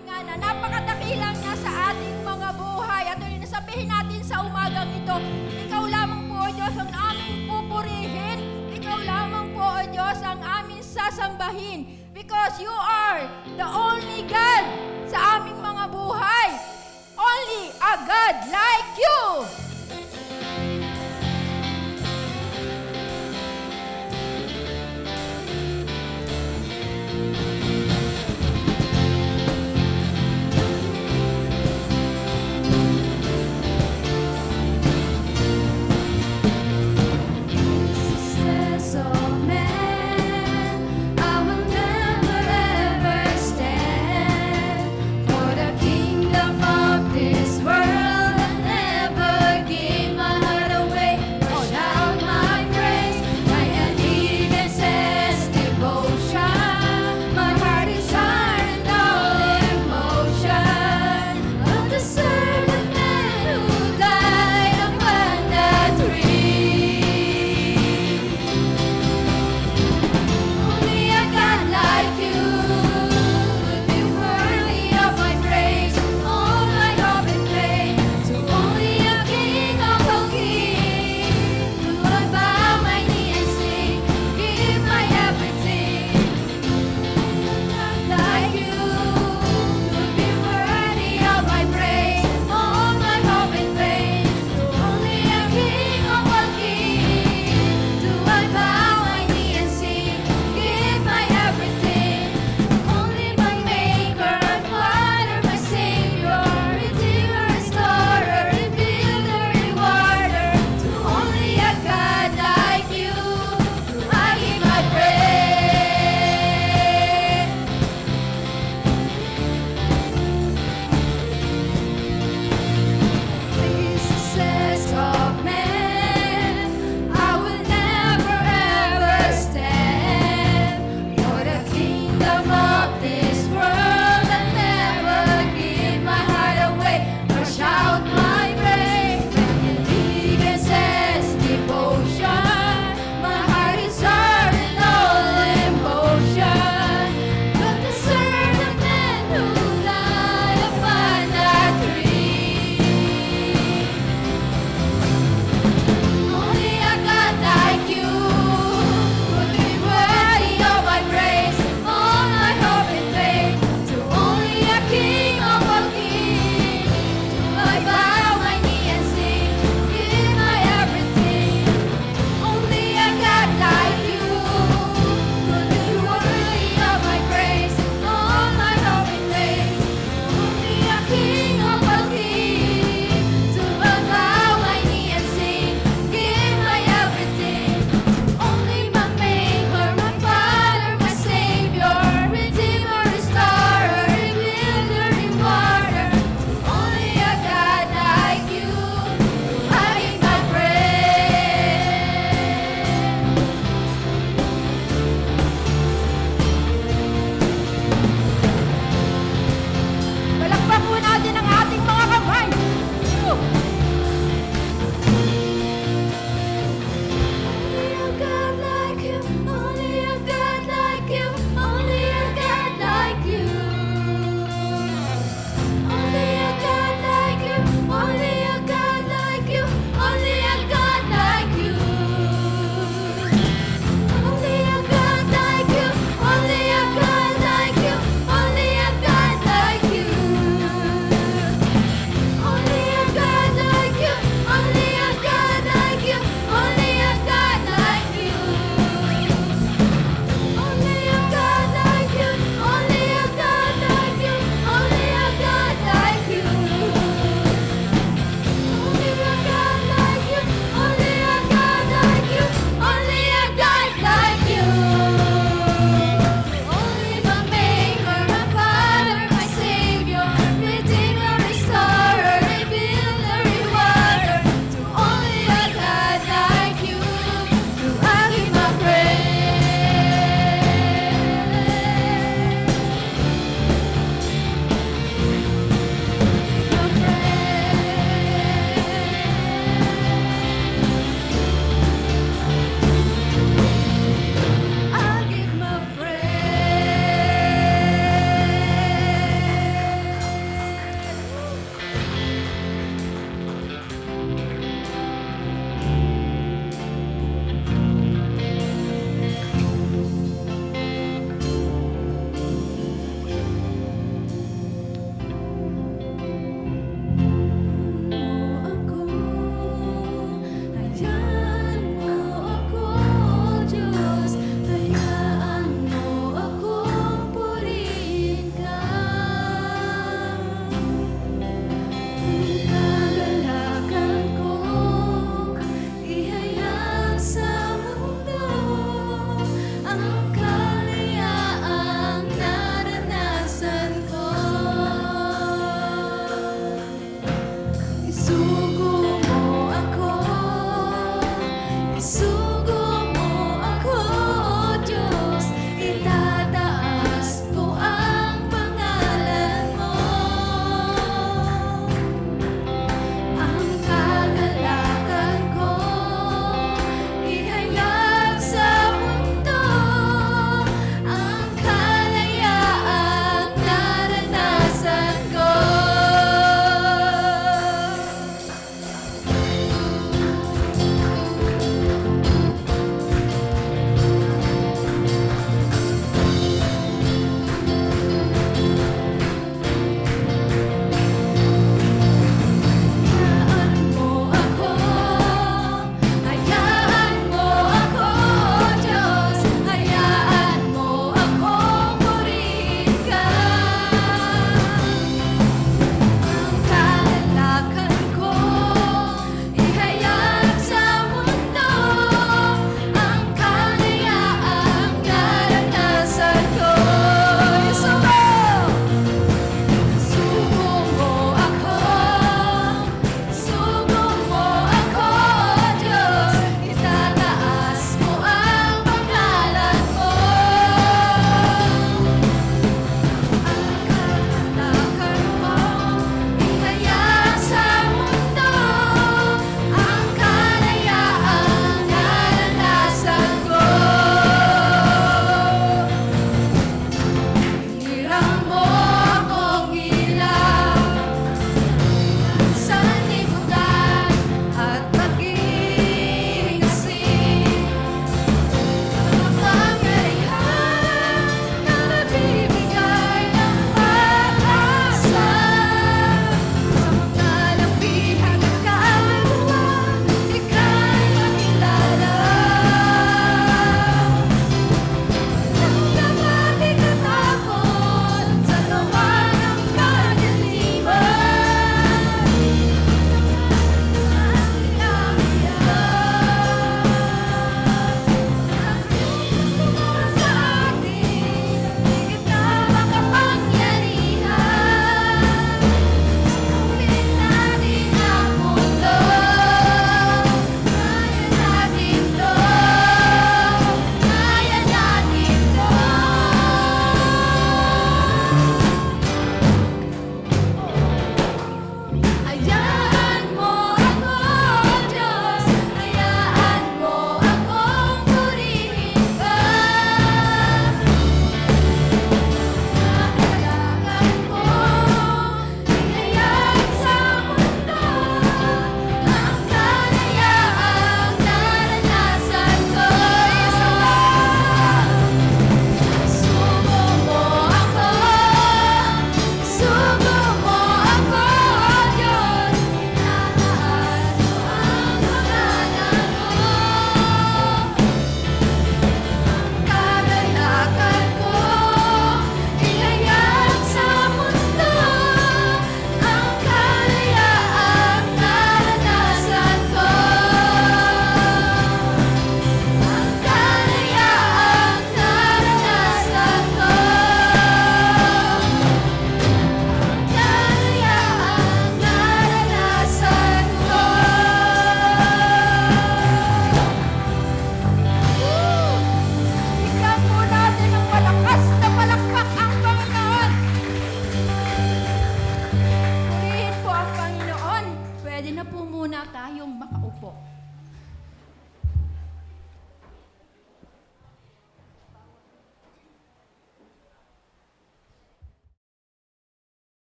namin nga na napakadakilang niya sa ating mga buhay. At ulit nasabihin natin sa umagang ito, ikaw lamang po, O Diyos, ang aming pupurihin. Ikaw lamang po, O Diyos, ang aming sasambahin. Because you are the only God sa aming mga buhay. Only a God like you. My heart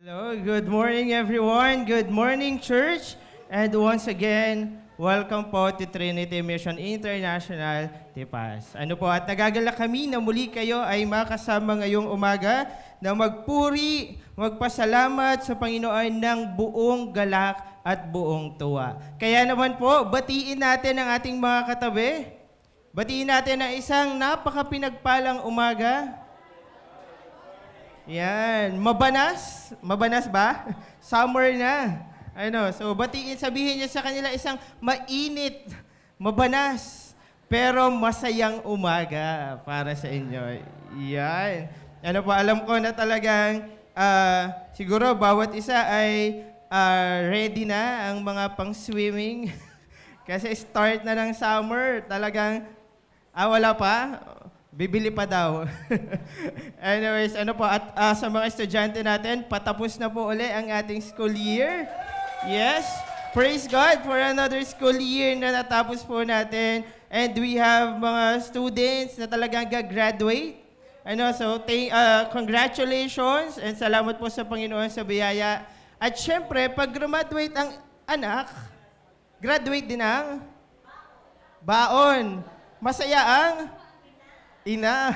Hello, good morning everyone. Good morning church. And once again, welcome po to Trinity Mission International, Tipas. Ano po, at nagagalak kami na muli kayo ay makasama ngayong umaga na magpuri, magpasalamat sa Panginoon ng buong galak at buong tuwa. Kaya naman po, batiin natin ang ating mga katabi. Batiin natin ang isang napakapinagpalang umaga. Yan. Mabanas? Mabanas ba? Summer na. So batiin, sabihin niyo sa kanila isang mainit, mabanas, pero masayang umaga para sa inyo. Yan. Alam ko na talagang siguro bawat isa ay ready na ang mga pang-swimming. Kasi start na ng summer. Talagang, wala pa? Bibili pa daw. Anyways, at sa mga estudyante natin, patapos na po uli ang ating school year. Yes, praise God for another school year na natapos po natin. And we have mga students na talagang gagraduate. So congratulations and salamat po sa Panginoon sa biyaya. At syempre, pag graduate ang anak, graduate din ang baon. Masaya ang ina.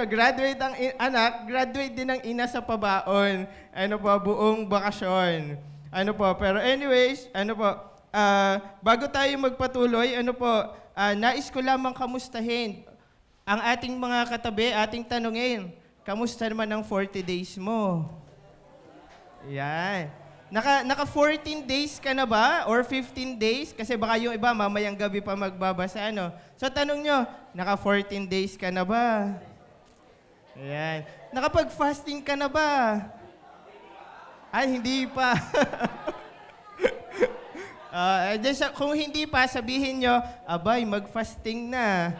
Graduate ang anak, graduate din ang ina sa pabaon. Buong bakasyon. Pero anyways, bago tayo magpatuloy, nais ko lamang kamustahin ang ating mga katabi, ating tanungin, kamusta naman ang 40 days mo? Yan. Naka 14 days ka na ba? Or 15 days? Kasi baka yung iba mamayang gabi pa magbabasa. So tanong nyo, naka 14 days ka na ba? Ayan. Nakapag-fasting ka na ba? Ay, hindi pa. Kung hindi pa, sabihin nyo, abay, mag-fasting na.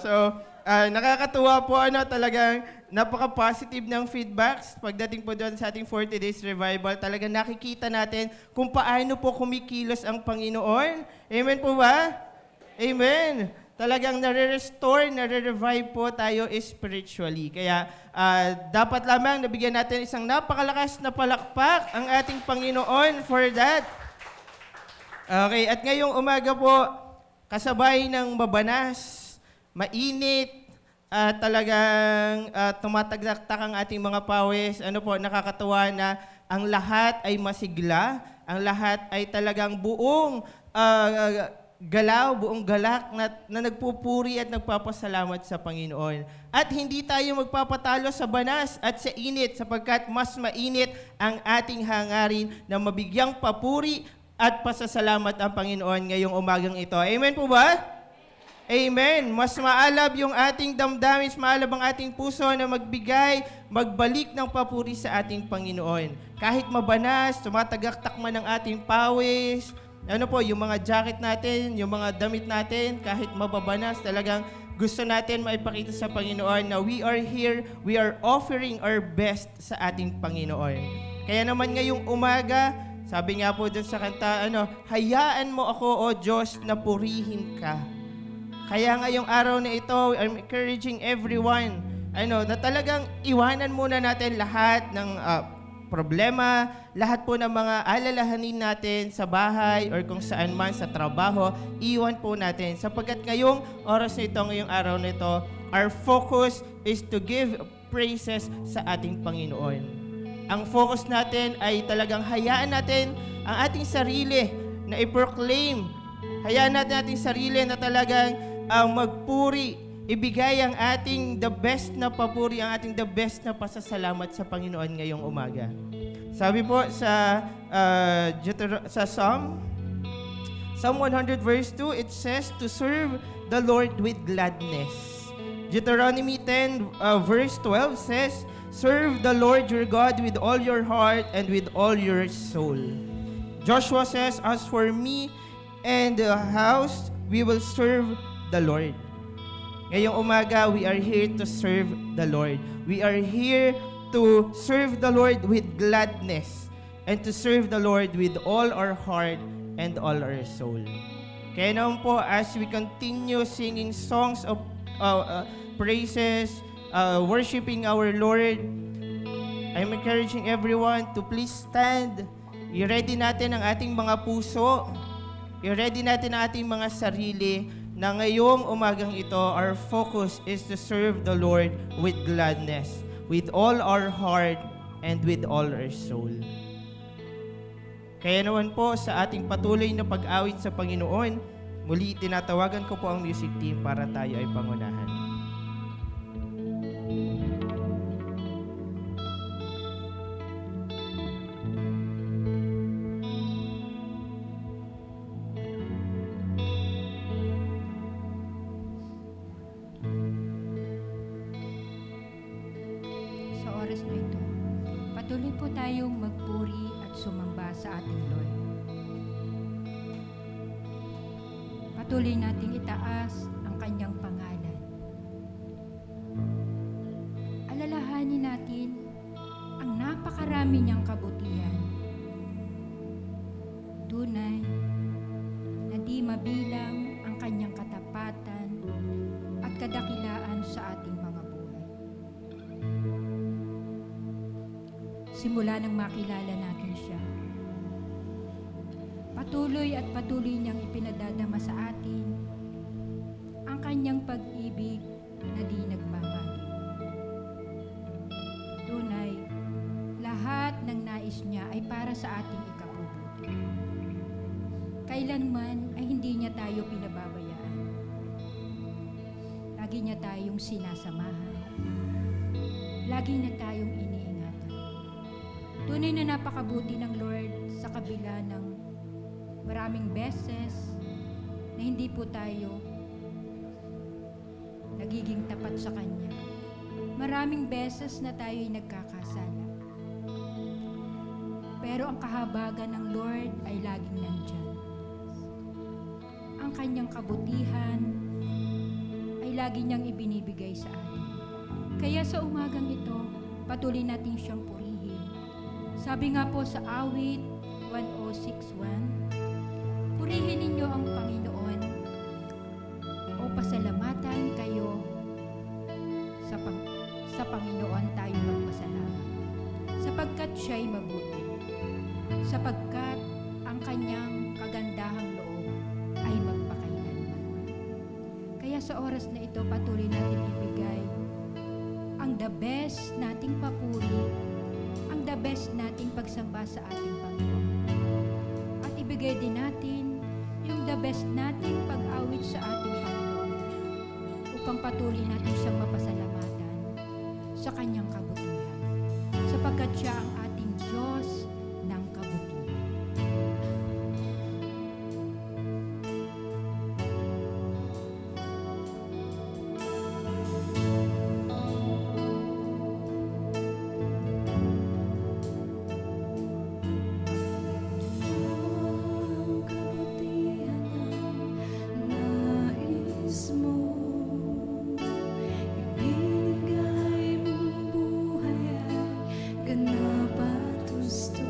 So, nakakatuwa po, talagang napaka-positive ng feedbacks. Pagdating po doon sa ating 40 Days Revival, talagang nakikita natin kung paano po kumikilos ang Panginoon. Amen po ba? Amen. Talagang nare-restore, nare-revive po tayo spiritually. Kaya dapat lamang nabigyan natin isang napakalakas na palakpak ang ating Panginoon for that. Okay, at ngayong umaga po, kasabay ng mabanas, mainit, talagang tumatagtaktak ang ating mga pawis. Nakakatuwa na ang lahat ay masigla, ang lahat ay talagang buong galaw, buong galak na nagpupuri at nagpapasalamat sa Panginoon. At hindi tayo magpapatalo sa banas at sa init sapagkat mas mainit ang ating hangarin na mabigyang papuri at pasasalamat ang Panginoon ngayong umagang ito. Amen po ba? Amen. Mas maalab yung ating damdamin, mas maalab ang ating puso na magbalik ng papuri sa ating Panginoon. Kahit mabanas, tumatagaktak man ang ating pawis, yung mga jacket natin, yung mga damit natin, kahit mababanas, talagang gusto natin maipakita sa Panginoon na we are here, we are offering our best sa ating Panginoon. Kaya naman ngayong umaga, sabi nga po dun sa kanta, hayaan mo ako, O Diyos, na purihin ka. Kaya ngayong araw na ito, I'm encouraging everyone, na talagang iwanan muna natin lahat ng problema, lahat po ng mga alalahanin natin sa bahay or kung saan man sa trabaho, iwan po natin. Sapagkat ngayong oras na ito, ngayong araw na ito, our focus is to give praises sa ating Panginoon. Ang focus natin ay talagang hayaan natin ang ating sarili na i-proclaim. Hayaan natin ating sarili na talagang magpuri, ibigay ang ating the best na papuri, ang ating the best na pasasalamat sa Panginoon ngayong umaga. Sabi po sa Psalm 100 verse 2, it says to serve the Lord with gladness. Deuteronomy 10 verse 12 says, serve the Lord your God with all your heart and with all your soul. Joshua says, as for me and the house, we will serve the Lord. Ngayong umaga, we are here to serve the Lord. We are here to serve the Lord with gladness and to serve the Lord with all our heart and all our soul. Kaya naman po, as we continue singing songs of praises, worshiping our Lord, I'm encouraging everyone to please stand. I-ready natin ang ating mga puso. I-ready natin ang ating mga sarili na ngayong umagang ito, our focus is to serve the Lord with gladness, with all our heart, and with all our soul. Kaya naman po sa ating patuloy na pag-awit sa Panginoon, muli tinatawagan ko po ang music team para tayo ay pangunahan. Sa oras na ito, patuloy po tayong magpuri at sumamba sa ating Lord. Patuloy nating itaas ang kanyang pangalan. Alalahanin natin ang napakarami niyang kabutihan. Tunay na di mabilang ang kanyang katapatan at kadakilaan sa ating mga buhay. Simula nang makilala natin siya, patuloy at patuloy niyang ipinadadama sa atin ang kanyang pag-ibig na di nagmamali. Tunay, lahat ng nais niya ay para sa ating ikabubuti. Kailanman ay hindi niya tayo pinababayaan. Lagi niya tayong sinasamahan. Lagi na tayong iniingatan. Tunay na napakabuti ng Lord sa kabila ng maraming beses na hindi po tayo nagiging tapat sa Kanya. Maraming beses na tayo'y nagkakasala. Pero ang kahabagan ng Lord ay laging nandyan. Ang Kanyang kabutihan ay lagi niyang ibinibigay sa atin. Kaya sa umagang ito, patuloy natin siyang purihin. Sabi nga po sa awit 106:1, purihin ninyo ang Panginoon o pasalamatan kayo sa Panginoon tayo magpasalamat. Sapagkat siya'y mabuti. Sapagkat ang kanyang kagandahang loob ay magpakailanman. Kaya sa oras na ito, patuloy natin ibigay ang the best nating papuri, ang the best nating pagsamba sa ating Panginoon. At ibigay din natin yung the best nating pag-awit sa ating Panginoon upang patuloy natin siyang mapasalamatan sa kanyang kabutihan. Sapagkat siya ang ating Diyos ng kabutihan. Ibinigay mong buhay ay ganap at gusto.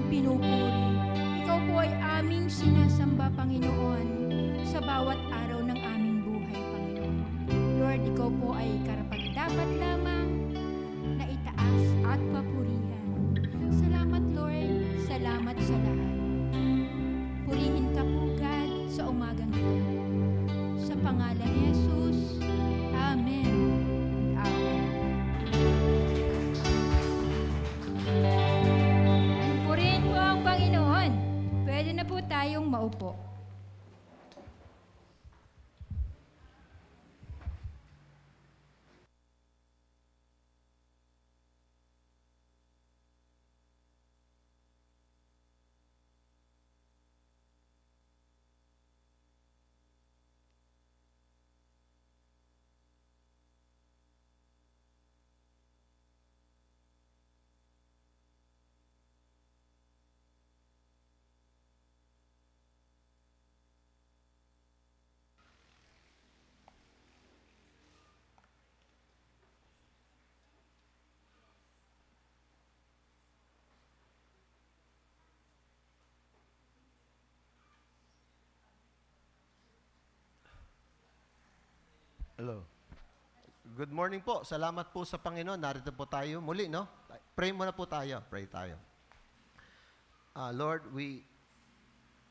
pinupuri. Ikaw po ay aming sinasamba, Panginoon, sa bawat araw ng aming buhay, Panginoon. Lord, ikaw po ay karapat-dapat lamang na itaas at papurihan. Salamat, Lord. Salamat sa lahat. Purihin ka po, God, sa umagang ito. Sa pangalan ni Jesus. Amen. Amen. Purihin po ang Panginoon. Pwede na po tayong maupo. Hello. Good morning po. Salamat po sa Panginoon. Narito po tayo muli, no? Pray muna po tayo. Pray tayo. Lord, we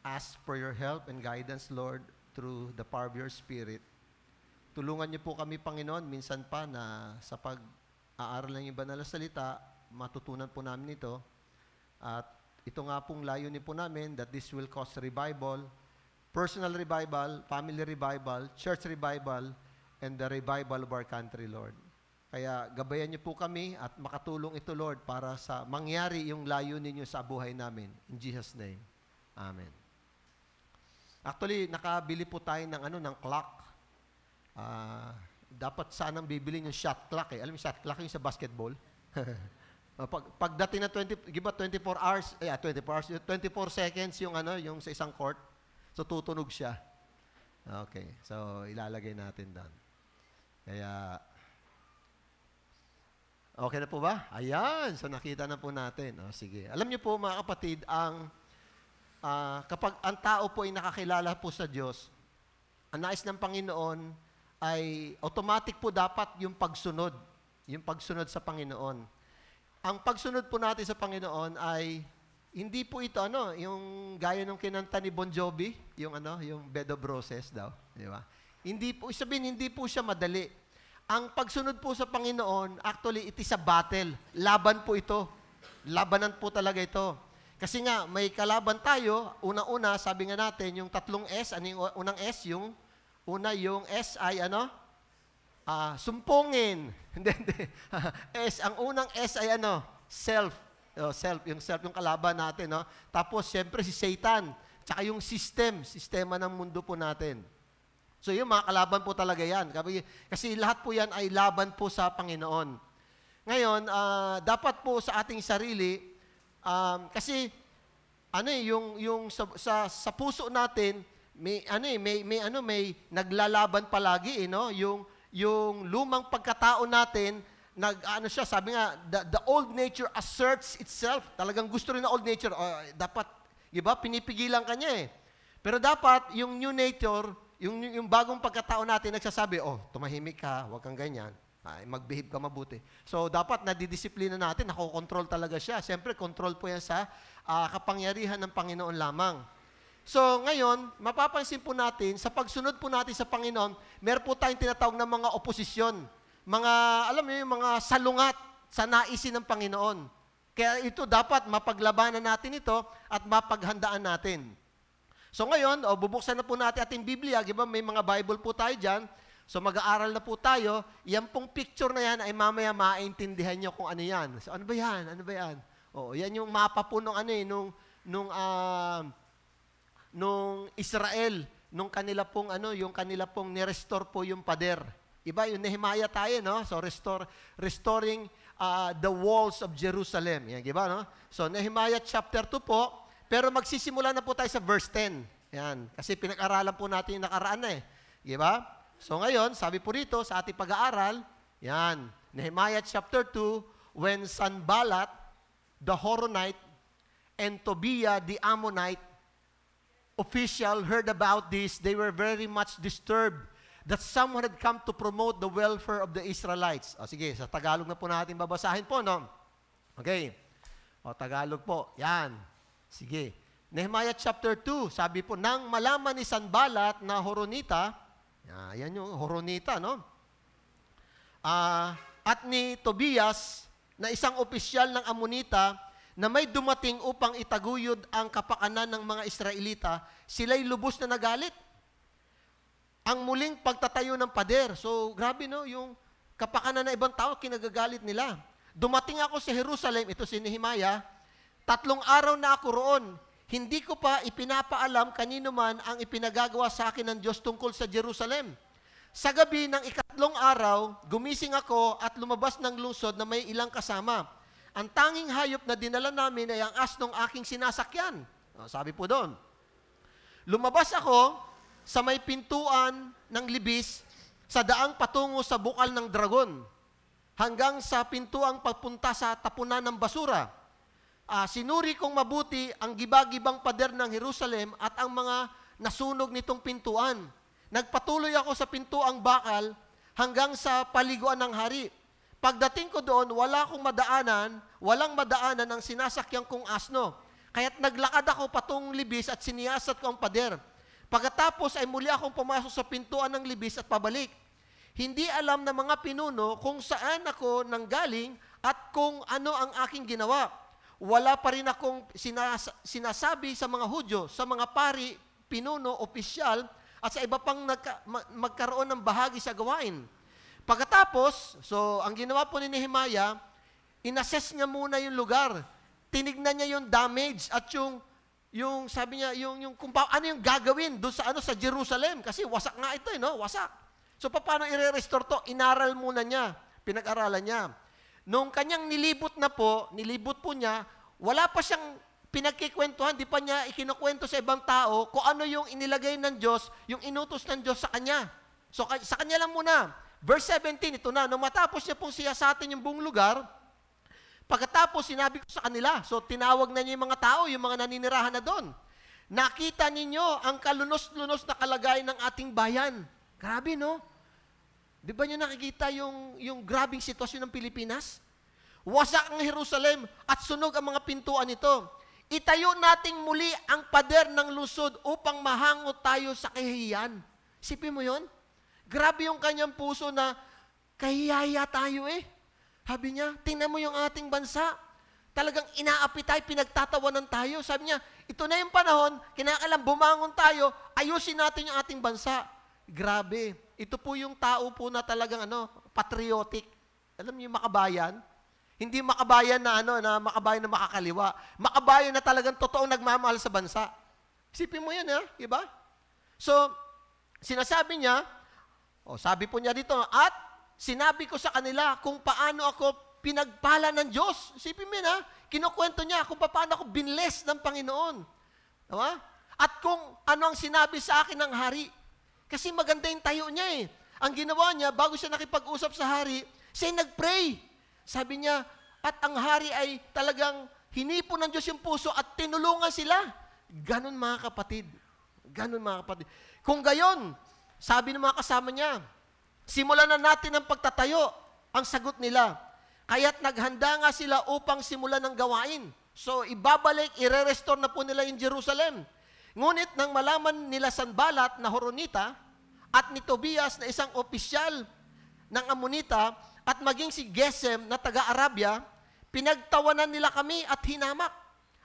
ask for your help and guidance, Lord, through the power of your Spirit. Tulungan niyo po kami, Panginoon, minsan pa na sa pag-aaral ng banal na salita, matutunan po namin ito. At ito nga pong layunin po namin that this will cause revival, personal revival, family revival, church revival, and the revival of our country, Lord. Kaya gabayan niyo po kami at makatulong ito, Lord, para sa mangyari yung layunin niyo sa buhay namin. In Jesus' name. Amen. Actually, nakabili po tayo ng clock. Dapat sanang bibili yung shot clock eh. Alam mo, shot clock yung sa basketball. Pagdating na 24 hours, 24 seconds yung yung sa isang court, so tutunog siya. Okay, so ilalagay natin doon. Kaya, okay na po ba? Ayan, so nakita na po natin. Sige. Alam niyo po mga kapatid, kapag ang tao po ay nakakilala po sa Diyos, ang nais ng Panginoon ay automatic po dapat yung pagsunod sa Panginoon. Ang pagsunod po natin sa Panginoon ay hindi po ito yung gaya nung kinanta ni Bon Jovi, yung Bed of Roses daw, di ba? Hindi po siya madali. Ang pagsunod po sa Panginoon, actually it is a battle. Laban po ito. Labanan po talaga ito. Kasi nga may kalaban tayo, una-una sabi nga natin yung tatlong S, ano yung unang S? Yung S ay sumpungin. Hindi. Ang unang S ay self. Yung kalaban natin, no? Tapos, siyempre, si Satan. Tsaka yung sistema ng mundo po natin. So, yung mga kalaban po talaga yan. Kasi lahat po yan ay laban po sa Panginoon. Ngayon, dapat po sa ating sarili, kasi, sa puso natin, may naglalaban palagi, no? Yung lumang pagkatao natin, sabi nga, the old nature asserts itself. Talagang gusto rin ng old nature. Dapat, diba, pinipigilan ka niya eh. Pero dapat, yung new nature, yung bagong pagkatao natin, nagsasabi, tumahimik ka, huwag kang ganyan. Mag-behave ka mabuti. So, dapat nadidisiplina natin, nakokontrol talaga siya. Siyempre, control po yan sa kapangyarihan ng Panginoon lamang. So, ngayon, mapapansin po natin, sa pagsunod po natin sa Panginoon, meron po tayong tinatawag na mga oposisyon. Alam niyo yung mga salungat sa naisin ng Panginoon. Kaya ito dapat mapaglabanan natin ito at mapaghandaan natin. So ngayon, bubuksan na po natin ating Biblia. Diba? May mga Bible po tayo dyan. So mag-aaral na po tayo. Yan pong picture na yan ay mamaya maintindihan nyo kung ano yan. So ano ba yan? Ano ba yan? Yan yung mapa po nung nung Israel, nung kanila pong ni-restore po yung pader. Iba yung Nehemiah tayo, no? So restoring the walls of Jerusalem. Yan, diba, no? So Nehemiah chapter 2 po, pero magsisimula na po tayo sa verse 10. Yan, kasi pinag-aralan po natin yung nakaraan na eh. Diba? So ngayon, sabi po rito sa ating pag-aaral, yan, Nehemiah chapter 2, when Sanballat, the Horonite, and Tobiah the Ammonite official heard about this, they were very much disturbed that someone had come to promote the welfare of the Israelites. O sige, sa Tagalog na po natin babasahin po, no? Okay. O Tagalog po, yan. Sige. Nehemiah chapter 2, sabi po, nang malaman ni Sanballat na Horonita, yan yung Horonita, no? At ni Tobias, na isang opisyal ng Ammonita, na may dumating upang itaguyod ang kapakanan ng mga Israelita, sila'y lubos na nagalit. Ang muling pagtatayo ng pader. So, grabe no, yung kapakanan ng ibang tao, kinagagalit nila. Dumating ako sa Jerusalem, ito si Nehemiah, 3 araw na ako roon. Hindi ko pa ipinapaalam kanino man ang ipinagagawa sa akin ng Diyos tungkol sa Jerusalem. Sa gabi ng 3 araw, gumising ako at lumabas ng lungsod na may ilang kasama. Ang tanging hayop na dinala namin ay ang asnong aking sinasakyan. Sabi po doon. Lumabas ako sa may pintuan ng libis sa daang patungo sa bukal ng dragon hanggang sa pintuang papunta sa tapunan ng basura. Sinuri kong mabuti ang gibagibang pader ng Jerusalem at ang mga nasunog nitong pintuan. Nagpatuloy ako sa pintuang bakal hanggang sa paliguan ng hari. Pagdating ko doon, walang madaanan ang sinasakyan kong asno. Kaya't naglakad ako patungong libis at siniyasat ko ang pader. Pagkatapos ay muli akong pumasok sa pintuan ng libis at pabalik. Hindi alam ng mga pinuno kung saan ako nanggaling at kung ano ang aking ginawa. Wala pa rin akong sinasabi sa mga Hudyo, sa mga pari, pinuno, opisyal, at sa iba pang magkaroon ng bahagi sa gawain. Pagkatapos, so ang ginawa po ni Nehemiah, inassess niya muna yung lugar. Tinignan niya yung damage at yung sabi niya, yung kung ano yung gagawin doon sa Jerusalem kasi wasak nga ito, no? Wasak. So paano i-restore to? Inaral muna niya, pinag-aralan niya. Nung kanyang nilibot po niya, wala pa siyang pinagkikwentuhan, di pa niya ikinukwento sa ibang tao kung ano yung inilagay ng Diyos, yung inutos ng Diyos sa kanya. So sa kanya lang muna. Verse 17, ito na, nung matapos niya pong siyasatin yung buong lugar, pagkatapos sinabi ko sa kanila, so tinawag na niya yung mga tao, yung mga naninirahan na doon. Nakita ninyo ang kalunos-lunos na kalagayan ng ating bayan. Grabe, no? Di ba niyo nakikita yung grabing sitwasyon ng Pilipinas? Wasak ang Jerusalem at sunog ang mga pintuan nito. Itayo nating muli ang pader ng lungsod upang mahangot tayo sa kahihiyan. Isipin mo yon? Grabe yung kanyang puso na kahiyaya tayo eh. Sabi niya, tingnan mo yung ating bansa. Talagang inaapi tayo, pinagtatawanan tayo. Sabi niya, ito na yung panahon, kinakailangan bumangon tayo, ayusin natin yung ating bansa. Grabe. Ito po yung tao po na talagang patriotic. Alam niyo yung makabayan? Hindi makabayan na na makabayan na makakaliwa. Makabayan na talagang totoong nagmamahal sa bansa. Isipin mo yan, diba? So, sinasabi niya, sabi po niya dito, at sinabi ko sa kanila kung paano ako pinagpala ng Diyos. Isipin mo yan, kinukwento niya kung paano ako binless ng Panginoon. Diba? At kung ano ang sinabi sa akin ng hari. Kasi maganda yung tayo niya eh. Ang ginawa niya, bago siya nakipag-usap sa hari, siya nag-pray. Sabi niya, at ang hari ay talagang hinipo ng Diyos yung puso at tinulungan sila. Ganon mga kapatid. Ganon mga kapatid. Kung gayon, sabi ng mga kasama niya, simulan na natin ang pagtatayo, ang sagot nila. Kaya't naghanda nga sila upang simulan ng gawain. So, ibabalik, ire-restore na po nila yung Jerusalem. Ngunit nang malaman nila Sanballat na Horonita at ni Tobias na isang opisyal ng Ammonita at maging si Gesem na taga-Arabia, pinagtawanan nila kami at hinamak.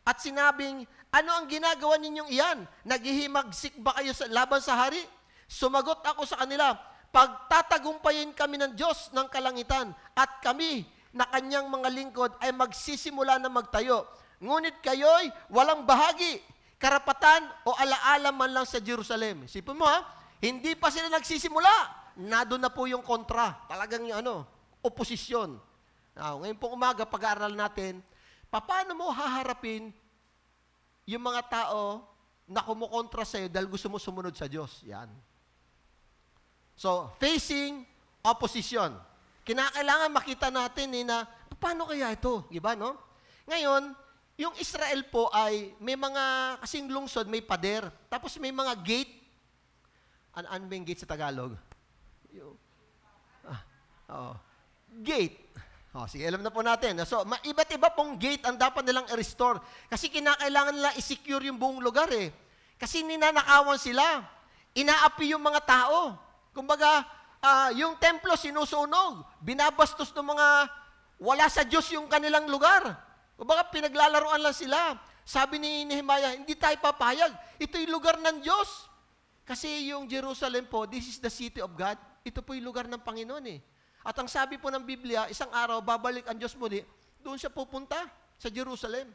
At sinabing, ano ang ginagawa ninyong iyan? Naghihimagsik ba kayo laban sa hari? Sumagot ako sa kanila, pagtatagumpayin kami ng Diyos ng kalangitan at kami na kanyang mga lingkod ay magsisimula na magtayo. Ngunit kayo'y walang bahagi, karapatan o alaala man lang sa Jerusalem. Isipin mo hindi pa sila nagsisimula. Nado na po yung kontra. Talagang yung oposisyon. Ngayon pong umaga, pag-aaral natin, paano mo haharapin yung mga tao na kumukontra sa'yo dahil gusto mo sumunod sa Diyos? Yan. So, facing opposition. Kinakailangan makita natin na paano kaya ito? Diba, no? Ngayon, yung Israel po ay may mga, kasing lungsod, may pader. Tapos may mga gate. Ano ba yung gate sa Tagalog? Gate. Sige, alam na po natin. So, iba't iba pong gate ang dapat nilang i-restore. Kasi kinakailangan nila i-secure yung buong lugar eh. Kasi ninanakawan sila. Inaapi yung mga tao. Kumbaga, yung templo sinusunog. Binabastos ng mga wala sa Diyos yung kanilang lugar. Kumbaga, pinaglalaroan lang sila. Sabi ni Nehemiah, hindi tayo papayag. Ito yung lugar ng Diyos. Kasi yung Jerusalem po, this is the city of God. Ito po yung lugar ng Panginoon eh. At ang sabi po ng Biblia, isang araw, babalik ang Diyos muli, doon siya pupunta, sa Jerusalem.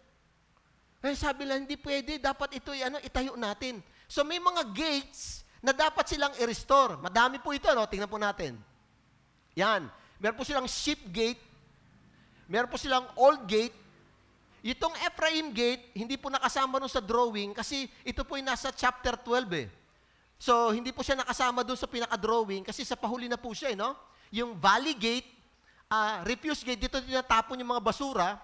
Kaya sabi lang, hindi pwede, dapat ito itayo natin. So may mga gates na dapat silang i-restore. Madami po ito, no? Tingnan po natin. Yan. Meron po silang sheep gate, meron po silang old gate. Itong Ephraim gate, hindi po nakasama nun sa drawing kasi ito po yung nasa chapter 12 eh. So, hindi po siya nakasama dun sa pinaka-drawing kasi sa pahuli na po siya, eh, no? Yung valley gate, refuse gate, dito tinatapon yung mga basura,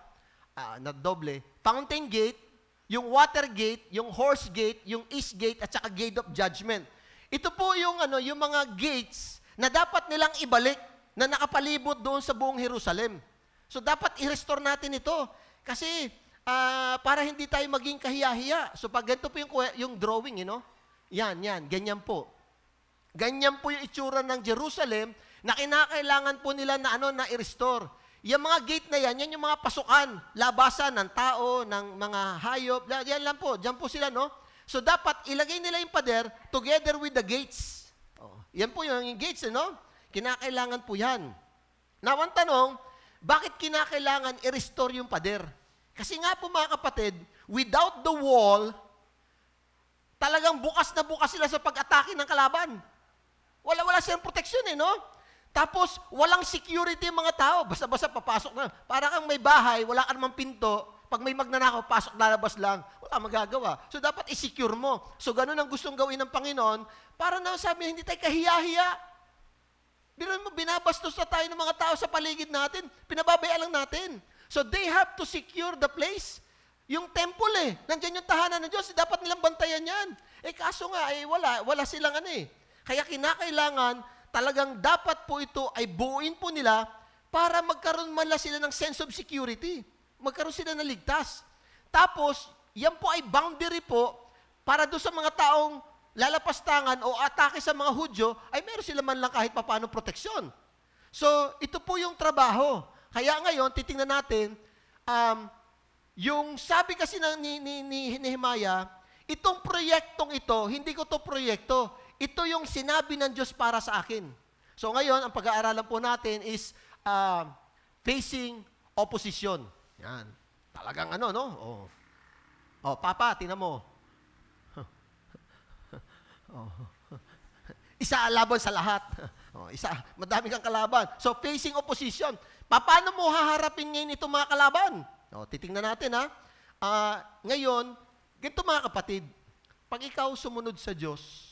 na doble. Fountain gate, yung water gate, yung horse gate, yung east gate, at saka gate of judgment. Ito po yung, yung mga gates na dapat nilang ibalik na nakapalibot doon sa buong Jerusalem. So, dapat i-restore natin ito. Kasi, para hindi tayo maging kahiya-hiya. So, pag ganito po yung drawing, yan, ganyan po. Ganyan po yung itsura ng Jerusalem na kinakailangan po nila na i-restore. Yung mga gate na yan yung mga pasukan, labasan ng tao, ng mga hayop, yan lang po, dyan po sila, no? So, dapat ilagay nila yung pader together with the gates. Yan po yung gates, no? Kinakailangan po yan. Now, ang tanong, bakit kinakailangan i-restore yung pader? Kasi nga po mga kapatid, without the wall, talagang bukas na bukas sila sa pag-atake ng kalaban. Wala silang proteksyon eh, no? Tapos, walang security yung mga tao. Basta-basta papasok na. Para kang may bahay, wala ka namang pinto. Pag may magnanakaw, pasok, lalabas lang. Wala magagawa. So, dapat i-secure mo. So, ganun ang gustong gawin ng Panginoon para na sabi, hindi tayo kahiya-hiya. Biruin mo, binabastos na tayo ng mga tao sa paligid natin. Pinababayaan lang natin. So, they have to secure the place. Yung temple eh. Nandiyan yung tahanan ng Diyos. Dapat nilang bantayan yan. Kaso nga, wala silang Kaya kinakailangan, talagang dapat po ito ay buuin po nila para magkaroon man lang sila ng sense of security. Magkaroon sila ng ligtas. Tapos, yan po ay boundary po para doon sa mga taong lalapastangan o atake sa mga Hudyo, ay meron sila man lang kahit papaano proteksyon. So, ito po yung trabaho. Kaya ngayon, titingnan natin, yung sabi kasi ni Nehemiah, itong proyektong ito, hindi ko to proyekto, ito yung sinabi ng Diyos para sa akin. So ngayon, ang pag-aaralan po natin is facing opposition. Yan. Talagang no? Papa, tingnan mo. Isa laban sa lahat. Madami kang kalaban. So facing opposition. Paano mo haharapin ngayon itong mga kalaban? Titingnan natin ngayon, ganito mga kapatid, pag ikaw sumunod sa Diyos,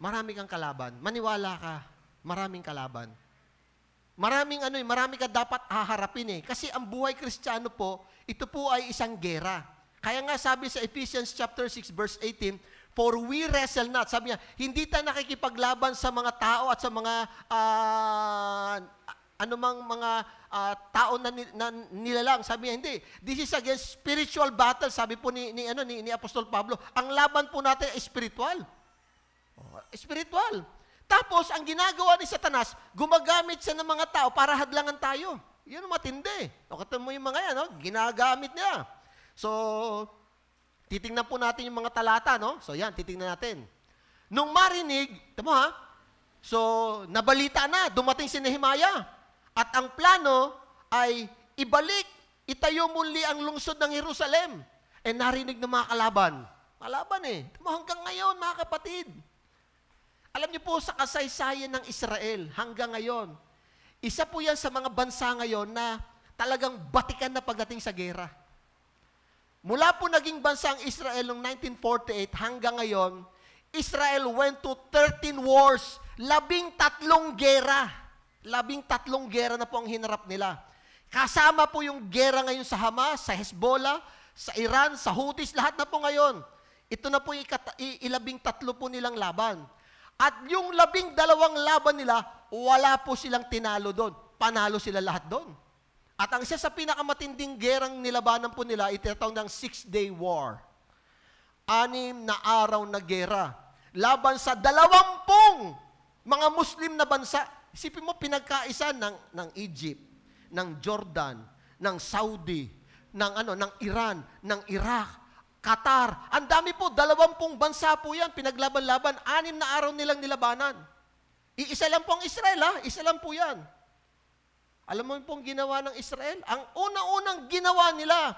marami kang kalaban. Maniwala ka, maraming kalaban. Marami ka dapat haharapin Kasi ang buhay Kristiyano po, ito po ay isang gera. Kaya nga sabi sa Ephesians chapter 6 verse 18, for we wrestle not. Sabi niya, hindi tayo nakikipaglaban sa mga tao at sa mga tao na nilalang. Sabi niya, hindi. This is against spiritual battle. Sabi po ni Apostol Pablo, ang laban po natin ay spiritual. Spiritual. Tapos, ang ginagawa ni Satanas, gumagamit siya ng mga tao para hadlangan tayo. Yan ang matindi. Kata mo yung mga yan, ginagamit niya. So, titingnan po natin yung mga talata, no? So, yan, titingnan natin. Nung marinig, tamo so, nabalita na, dumating si Nehemiah. At ang plano ay ibalik, itayo muli ang lungsod ng Jerusalem. Narinig ng mga kalaban. Kalaban Tamo hanggang ngayon, mga kapatid. Alam niyo po, sa kasaysayan ng Israel, hanggang ngayon, isa po yan sa mga bansa ngayon na talagang batikan na pagdating sa gera. Mula po naging bansa ang Israel noong 1948 hanggang ngayon, Israel went to 13 wars, 13 gera. 13 gera na po ang hinarap nila. Kasama po yung gera ngayon sa Hamas, sa Hezbollah, sa Iran, sa Houthis, lahat na po ngayon. Ito na po yung 13 po nilang laban. At yung 12 laban nila, wala po silang tinalo doon. Panalo sila lahat doon. At ang isa sa pinakamatinding gerang nilabanan po nila, itinatawag ng 6-day war. 6 na araw na gera. Laban sa 20 mga Muslim na bansa. Isipin mo, pinagkaisa ng Egypt, ng Jordan, ng Saudi, ng Iran, ng Iraq, Qatar. Ang dami po, 20 bansa po yan, pinaglaban-laban, 6 na araw nilang nilabanan. Iisa lang po ang Israel, ha? Isa lang po yan. Alam mo pong ginawa ng Israel? Ang unang-unang ginawa nila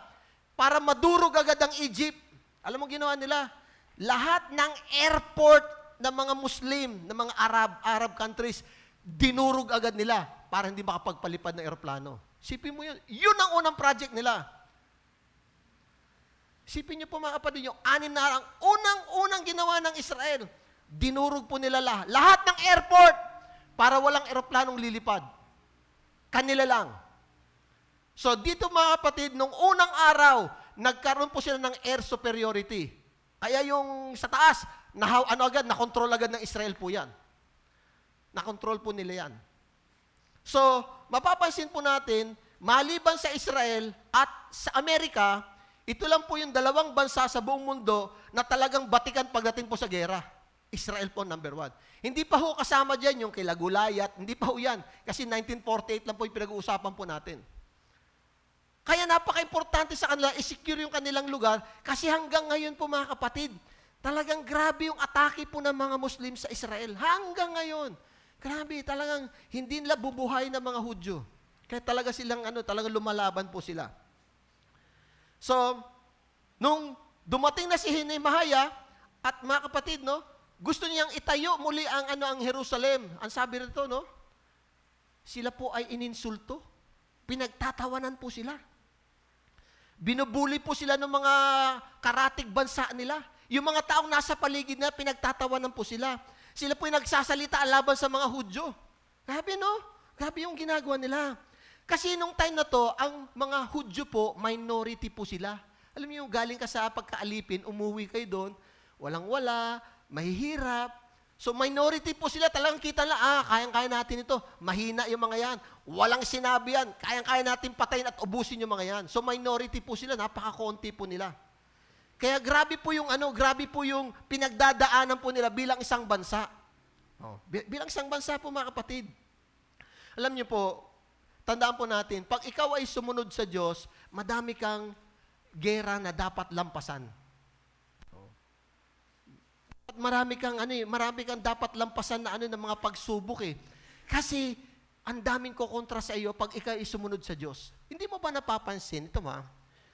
para madurog agad ang Egypt. Alam mo ginawa nila? Lahat ng airport ng mga Muslim, ng mga Arab countries, dinurog agad nila para hindi makapagpalipad ng eroplano. Sipin mo yun. Yun ang unang project nila. Sipin niyo po mga kapatid, yung 6 na araw, unang-unang ginawa ng Israel, dinurog po nila lahat ng airport para walang eroplanong lilipad. Kanila lang. So dito mga kapatid, nung unang araw, nagkaroon po sila ng air superiority. Kaya yung sa taas, nakontrol agad ng Israel po yan. Nakontrol po nila yan. So, mapapansin po natin, maliban sa Israel at sa Amerika, ito lang po yung 2 bansa sa buong mundo na talagang batikan pagdating po sa gera. Israel po number 1. Hindi pa ho kasama dyan yung kila Gulayat, hindi pa ho yan. Kasi 1948 lang po yung pinag-uusapan po natin. Kaya napaka-importante sa kanila, i-secure yung kanilang lugar, kasi hanggang ngayon po mga kapatid, talagang grabe yung atake po ng mga Muslim sa Israel. Hanggang ngayon. Grabe, talagang hindi nila bubuhay ng mga Hudyo. Kaya talaga silang, talagang lumalaban po sila. So, nung dumating na si Nehemiah, at mga kapatid, gusto niyang itayo muli ang Jerusalem. Ang sabi rito, sila po ay ininsulto. Pinagtatawanan po sila. Binubuli po sila ng mga karatig bansa nila. Yung mga taong nasa paligid na, pinagtatawanan po sila. Sila po yung nagsasalita laban sa mga Hudyo. Grabe, Grabe yung ginagawa nila. Kasi nung time na to, ang mga Hudyo po, minority po sila. Alam niyo, galing ka sa pagkaalipin, umuwi kayo doon, walang-wala, mahihirap. So minority po sila, talagang kita na, kayang-kaya natin ito. Mahina yung mga yan. Walang sinabi yan. Kayang-kaya natin patayin at ubusin yung mga yan. So minority po sila, napaka-konti po nila. Kaya grabe po yung pinagdadaanan po nila bilang isang bansa. Bilang isang bansa po mga kapatid. Alam niyo po, tandaan po natin, pag ikaw ay sumunod sa Diyos, madami kang gera na dapat lampasan. At marami kang dapat lampasan na ng mga pagsubok eh. Kasi ang daming kokontra sa iyo pag ikaw ay sumunod sa Diyos. Hindi mo ba napapansin,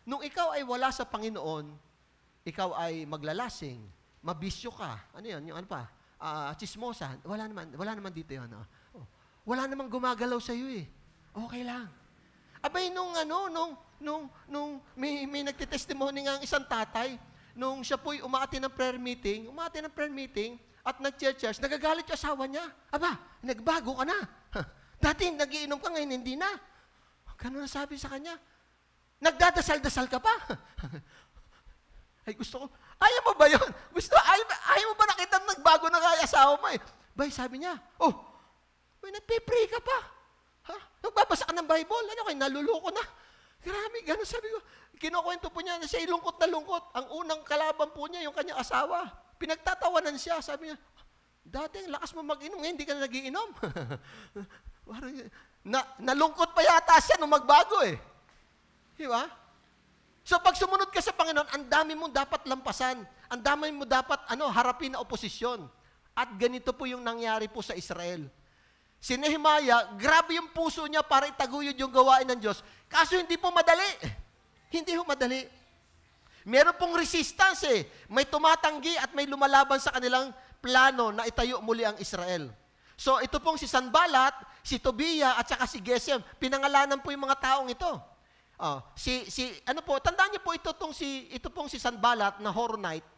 nung ikaw ay wala sa Panginoon, ikaw ay maglalasing, mabisyo ka. Chismosa. Wala naman dito yun. Wala namang gumagalaw sa iyo eh. Okay lang. Abay, nung may nagtitestimony nga ang isang tatay, nung siya po'y umaati ng prayer meeting, at nag-church, nagagalit yung asawa niya. Aba, nagbago ka na. Dati nagiinom ka, ngayon hindi na. Ganun ang sabi sa kanya. Nagdadasal-dasal ka pa. Ay, gusto ko, ayaw mo ba yun? Ayaw mo ba nakita nagbago na kaya asawa mo eh? Bay, sabi niya, nagpe-pray ka pa. Nagbabasa ka ng Bible? Kayo, naluloko na. Grabe, gano'n sabi ko. Kinukwento po niya na siya lungkot na lungkot. Ang unang kalaban po niya, yung kanyang asawa. Pinagtatawanan siya. Sabi niya, dati ang lakas mo mag-inom, ngayon hindi ka na nagiinom. Nalungkot pa yata siya nung magbago eh. Di ba? So pag sumunod ka sa Panginoon, ang dami mo dapat lampasan. Ang dami mo dapat harapin na oposisyon. At ganito po yung nangyari po sa Israel. Si Nehemiah, grabe yung puso niya para itaguyod yung gawain ng Diyos. Kaso hindi po madali. Hindi po madali. Meron pong resistance eh. May tumatanggi at may lumalaban sa kanilang plano na itayo muli ang Israel. So ito pong si Sanballat, si Tobiah at saka si Gesem, pinangalanan po yung mga taong ito. Tandaan niyo po ito pong si Sanballat na Horonite,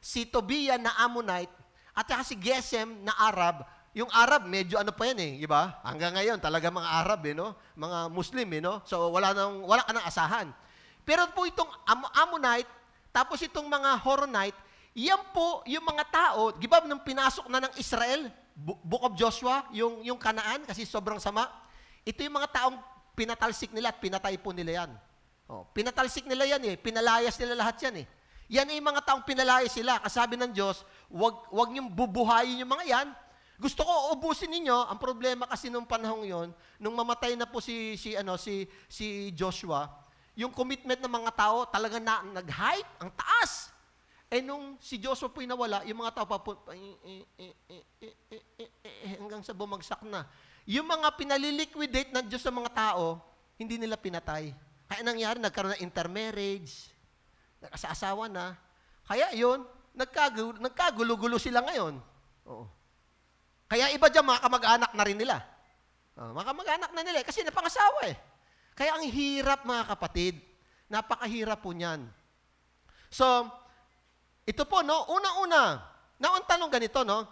si Tobiah na Ammonite, at saka si Gesem na Arab, yung Arab, medyo ano pa yan eh, di ba? Hanggang ngayon, talaga mga Arab eh, no? Mga Muslim eh, no? So, wala ka nang asahan. Pero po itong Ammonite, tapos itong mga Horonite, yan po yung mga tao, di ba, nung pinasok na ng Israel, Book of Joshua, yung Kanaan, kasi sobrang sama, ito yung mga taong pinatalsik nila at pinatay po nila yan. Oh, pinatalsik nila yan eh, pinalayas nila lahat yan eh. Yan yung mga taong pinalayas sila. Kasabi ng Diyos, wag niyong bubuhayin yung mga yan. Gusto ko ubusin ninyo. Ang problema kasi nung panahong yon, nung mamatay na po si Joshua, yung commitment ng mga tao talaga nag-hype, ang taas. Eh nung si Joshua po nawala, yung mga tao hanggang sa bumagsak na. Yung mga pinaliliquidate ng Diyos sa mga tao, hindi nila pinatay. Kaya nangyari, nagkaroon ng intermarriage, nag-asawa na. Kaya yun, nagkagulo-gulo sila ngayon. Oo. Kaya iba dyan, mga kamag-anak na rin nila. Mga kamag-anak na nila, kasi napangasawa eh. Kaya ang hirap, mga kapatid. Napakahirap po niyan. So, ito po, no, unang-una, ang tanong ganito, no,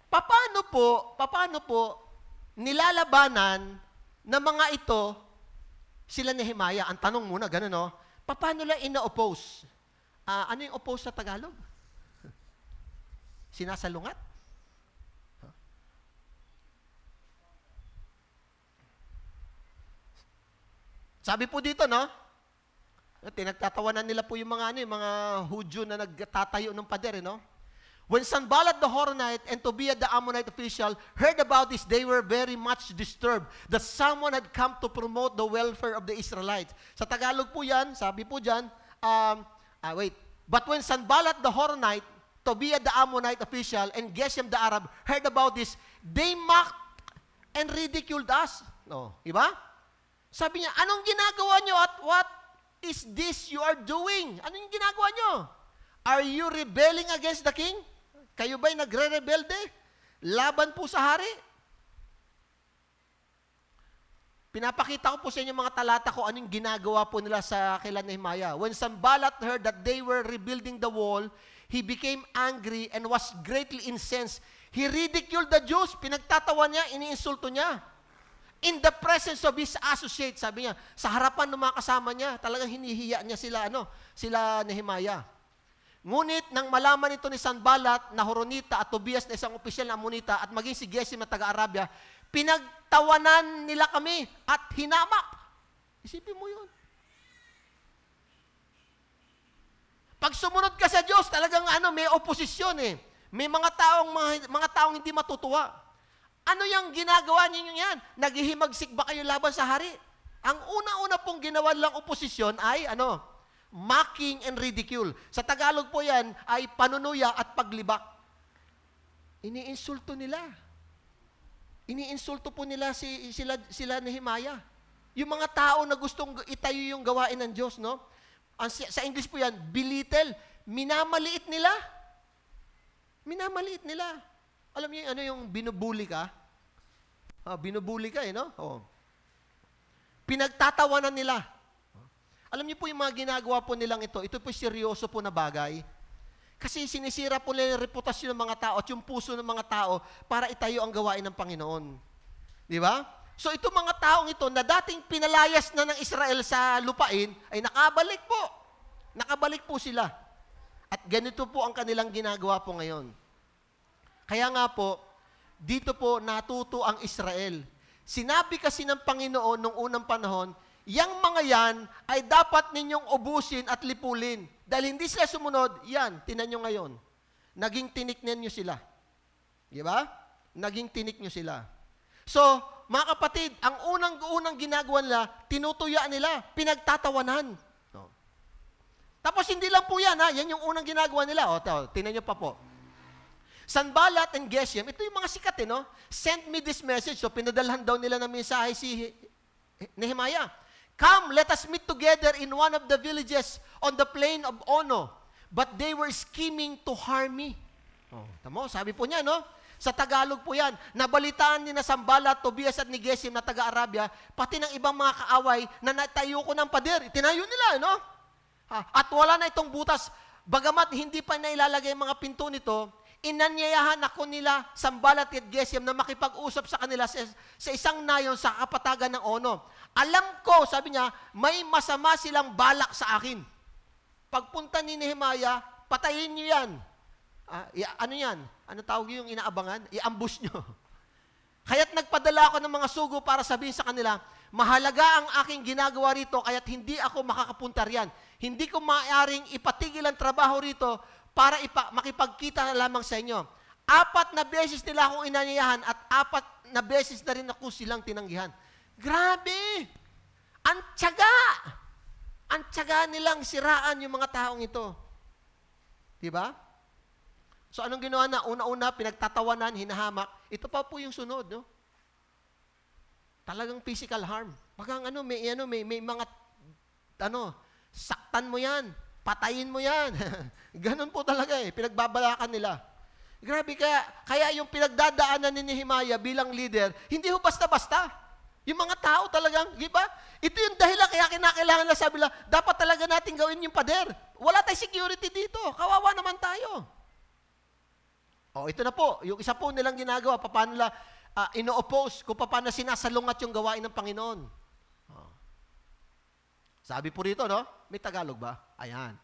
paano po nilalabanan ng mga ito sila Nehemiah? Ang tanong muna, gano'n, no, paano lang ina-oppose? Ano yung oppose sa Tagalog? Sinasalungat? Sabi po dito, no? Tinagtatawanan nila po yung mga Hudyo na nagtatayo ng pader, no? When Sanballat the Horonite and Tobiah the Ammonite official heard about this, they were very much disturbed that someone had come to promote the welfare of the Israelites. Sa Tagalog po yan, sabi po dyan, But when Sanballat the Horonite, Tobiah the Ammonite official, and Geshem the Arab heard about this, they mocked and ridiculed us. No, iba? Sabi niya, anong ginagawa nyo at what is this you are doing? Ano yung ginagawa nyo? Are you rebelling against the king? Kayo ba'y nagre-rebelde? Laban po sa hari? Pinapakita ko po sa inyo mga talata ko anong ginagawa po nila sa kila Nehemiah. When Sanballat heard that they were rebuilding the wall, he became angry and was greatly incensed. He ridiculed the Jews. Pinagtatawa niya, iniinsulto niya. In the presence of his associates, sabi niya, sa harapan ng mga kasama niya, talagang hinihiya niya sila Nehemiah. Ngunit nang malaman ito ni Sanballat na Horonita at Tobias na isang opisyal na Ammonita at maging si Geshem na taga-Arabia, pinagtawanan nila kami at hinamak. Isipin mo yun. Pag sumunod ka sa Diyos, talagang may oposisyon eh. May mga taong hindi matutuwa. Ano yung ginagawa ninyo yan? Naghihimagsik ba kayo laban sa hari? Ang una-una pong ginawa lang oposisyon ay mocking and ridicule. Sa Tagalog po yan ay panunuya at paglibak. Iniinsulto nila. Iniinsulto po nila sila Nehemiah. Yung mga tao na gustong itayo yung gawain ng Diyos, no? Sa English po yan, belittle. Minamaliit nila. Minamaliit nila. Alam niyo yung binubuli ka? Binubuli ka no? Pinagtatawanan nila. Alam niyo po yung mga ginagawa po nilang ito po seryoso po na bagay. Kasi sinisira po nila yung reputasyon ng mga tao at yung puso ng mga tao para itayo ang gawain ng Panginoon. Di ba? So ito mga taong ito na dating pinalayas na ng Israel sa lupain, ay nakabalik po. Nakabalik po sila. At ganito po ang kanilang ginagawa po ngayon. Kaya nga po, dito po natuto ang Israel. Sinabi kasi ng Panginoon nung unang panahon, yang mga yan ay dapat ninyong ubusin at lipulin. Dahil hindi sila sumunod, yan, tinan nyo ngayon. Naging tiniknen nyo sila. Di ba? Naging tinik nyo sila. So, mga kapatid, ang unang ginagawa nila, tinutuya nila, pinagtatawanan. No. Tapos hindi lang po yan, yan yung unang ginagawa nila. Tinan nyo pa po. Sanballat and Geshem, ito yung mga sikat, no? Send me this message. So, pinadalhan daw nila ng mensahe si Nehemiah. Come, let us meet together in one of the villages on the plain of Ono. But they were scheming to harm me. Tamo, sabi po niya, no? Sa Tagalog po yan, nabalitaan ni na Sanballat, Tobias at ni Geshem na taga-Arabia, pati ng ibang mga kaaway na natayo ko ng pader. Itinayo nila, no? At wala na itong butas. Bagamat hindi pa nailalagay ang mga pinto nito, inanyayahan ako nila Sanballat at Gesem na makipag-usap sa kanila sa isang nayon sa kapatagan ng Ono. Alam ko, sabi niya, may masama silang balak sa akin. Pagpunta ni Nehemiah, patayin niyo yan. Ano yan? Ano tawag yung inaabangan? I-ambush niyo. Kaya't nagpadala ako ng mga sugo para sabihin sa kanila, mahalaga ang aking ginagawa rito, kaya't hindi ako makakapunta riyan. Hindi ko maaaring ipatigil ang trabaho rito para makipagkita lamang sa inyo. 4 na beses nila akong inanyayahan at 4 na beses na rin ako silang tinanggihan. Grabe! Ang tiyaga! Ang tiyaga nilang siraan yung mga taong ito. Diba? So anong ginawa na? Una-una, pinagtatawanan, hinahamak. Ito pa po yung sunod, no? Talagang physical harm. Bagang may mga, saktan mo yan, patayin mo yan. Ganun po talaga pinagbabalakan nila. Grabe, kaya yung pinagdadaanan ni Nehemiah bilang leader, hindi ho basta-basta. Yung mga tao talagang, di ba? Ito yung dahilan kaya kinakailangan na sabi nila, dapat talaga natin gawin yung pader. Wala tayong security dito. Kawawa naman tayo. Ito na po, yung isa po nilang ginagawa, paano nila ino-oppose, kung paano sinasalungat yung gawain ng Panginoon. Sabi po rito, no? May Tagalog ba? Ayan.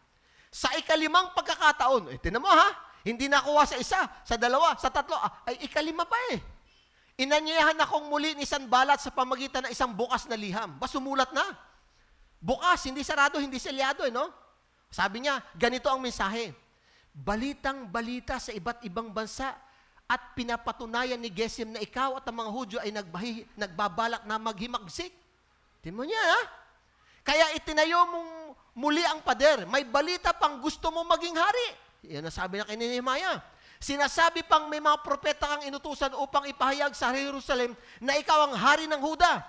Sa 5 pagkakataon, tinan mo ha, hindi nakuha sa 1, sa 2, sa 3, ay 5 pa Inanyayahan akong muli ni Sanballat sa pamagitan ng isang bukas na liham. Sumulat na. Bukas, hindi sarado, hindi selyado, no? Sabi niya, ganito ang mensahe. Balitang-balita sa iba't ibang bansa at pinapatunayan ni Gesem na ikaw at ang mga Hudyo ay nagbabalak na maghimagsik. Tingnan mo niya, ha? Kaya itinayo mong muli ang pader. May balita pang gusto mo maging hari. Yan ang sabi na kay Nehemiah. Sinasabi pang may mga propeta kang inutusan upang ipahayag sa Jerusalem na ikaw ang hari ng Huda.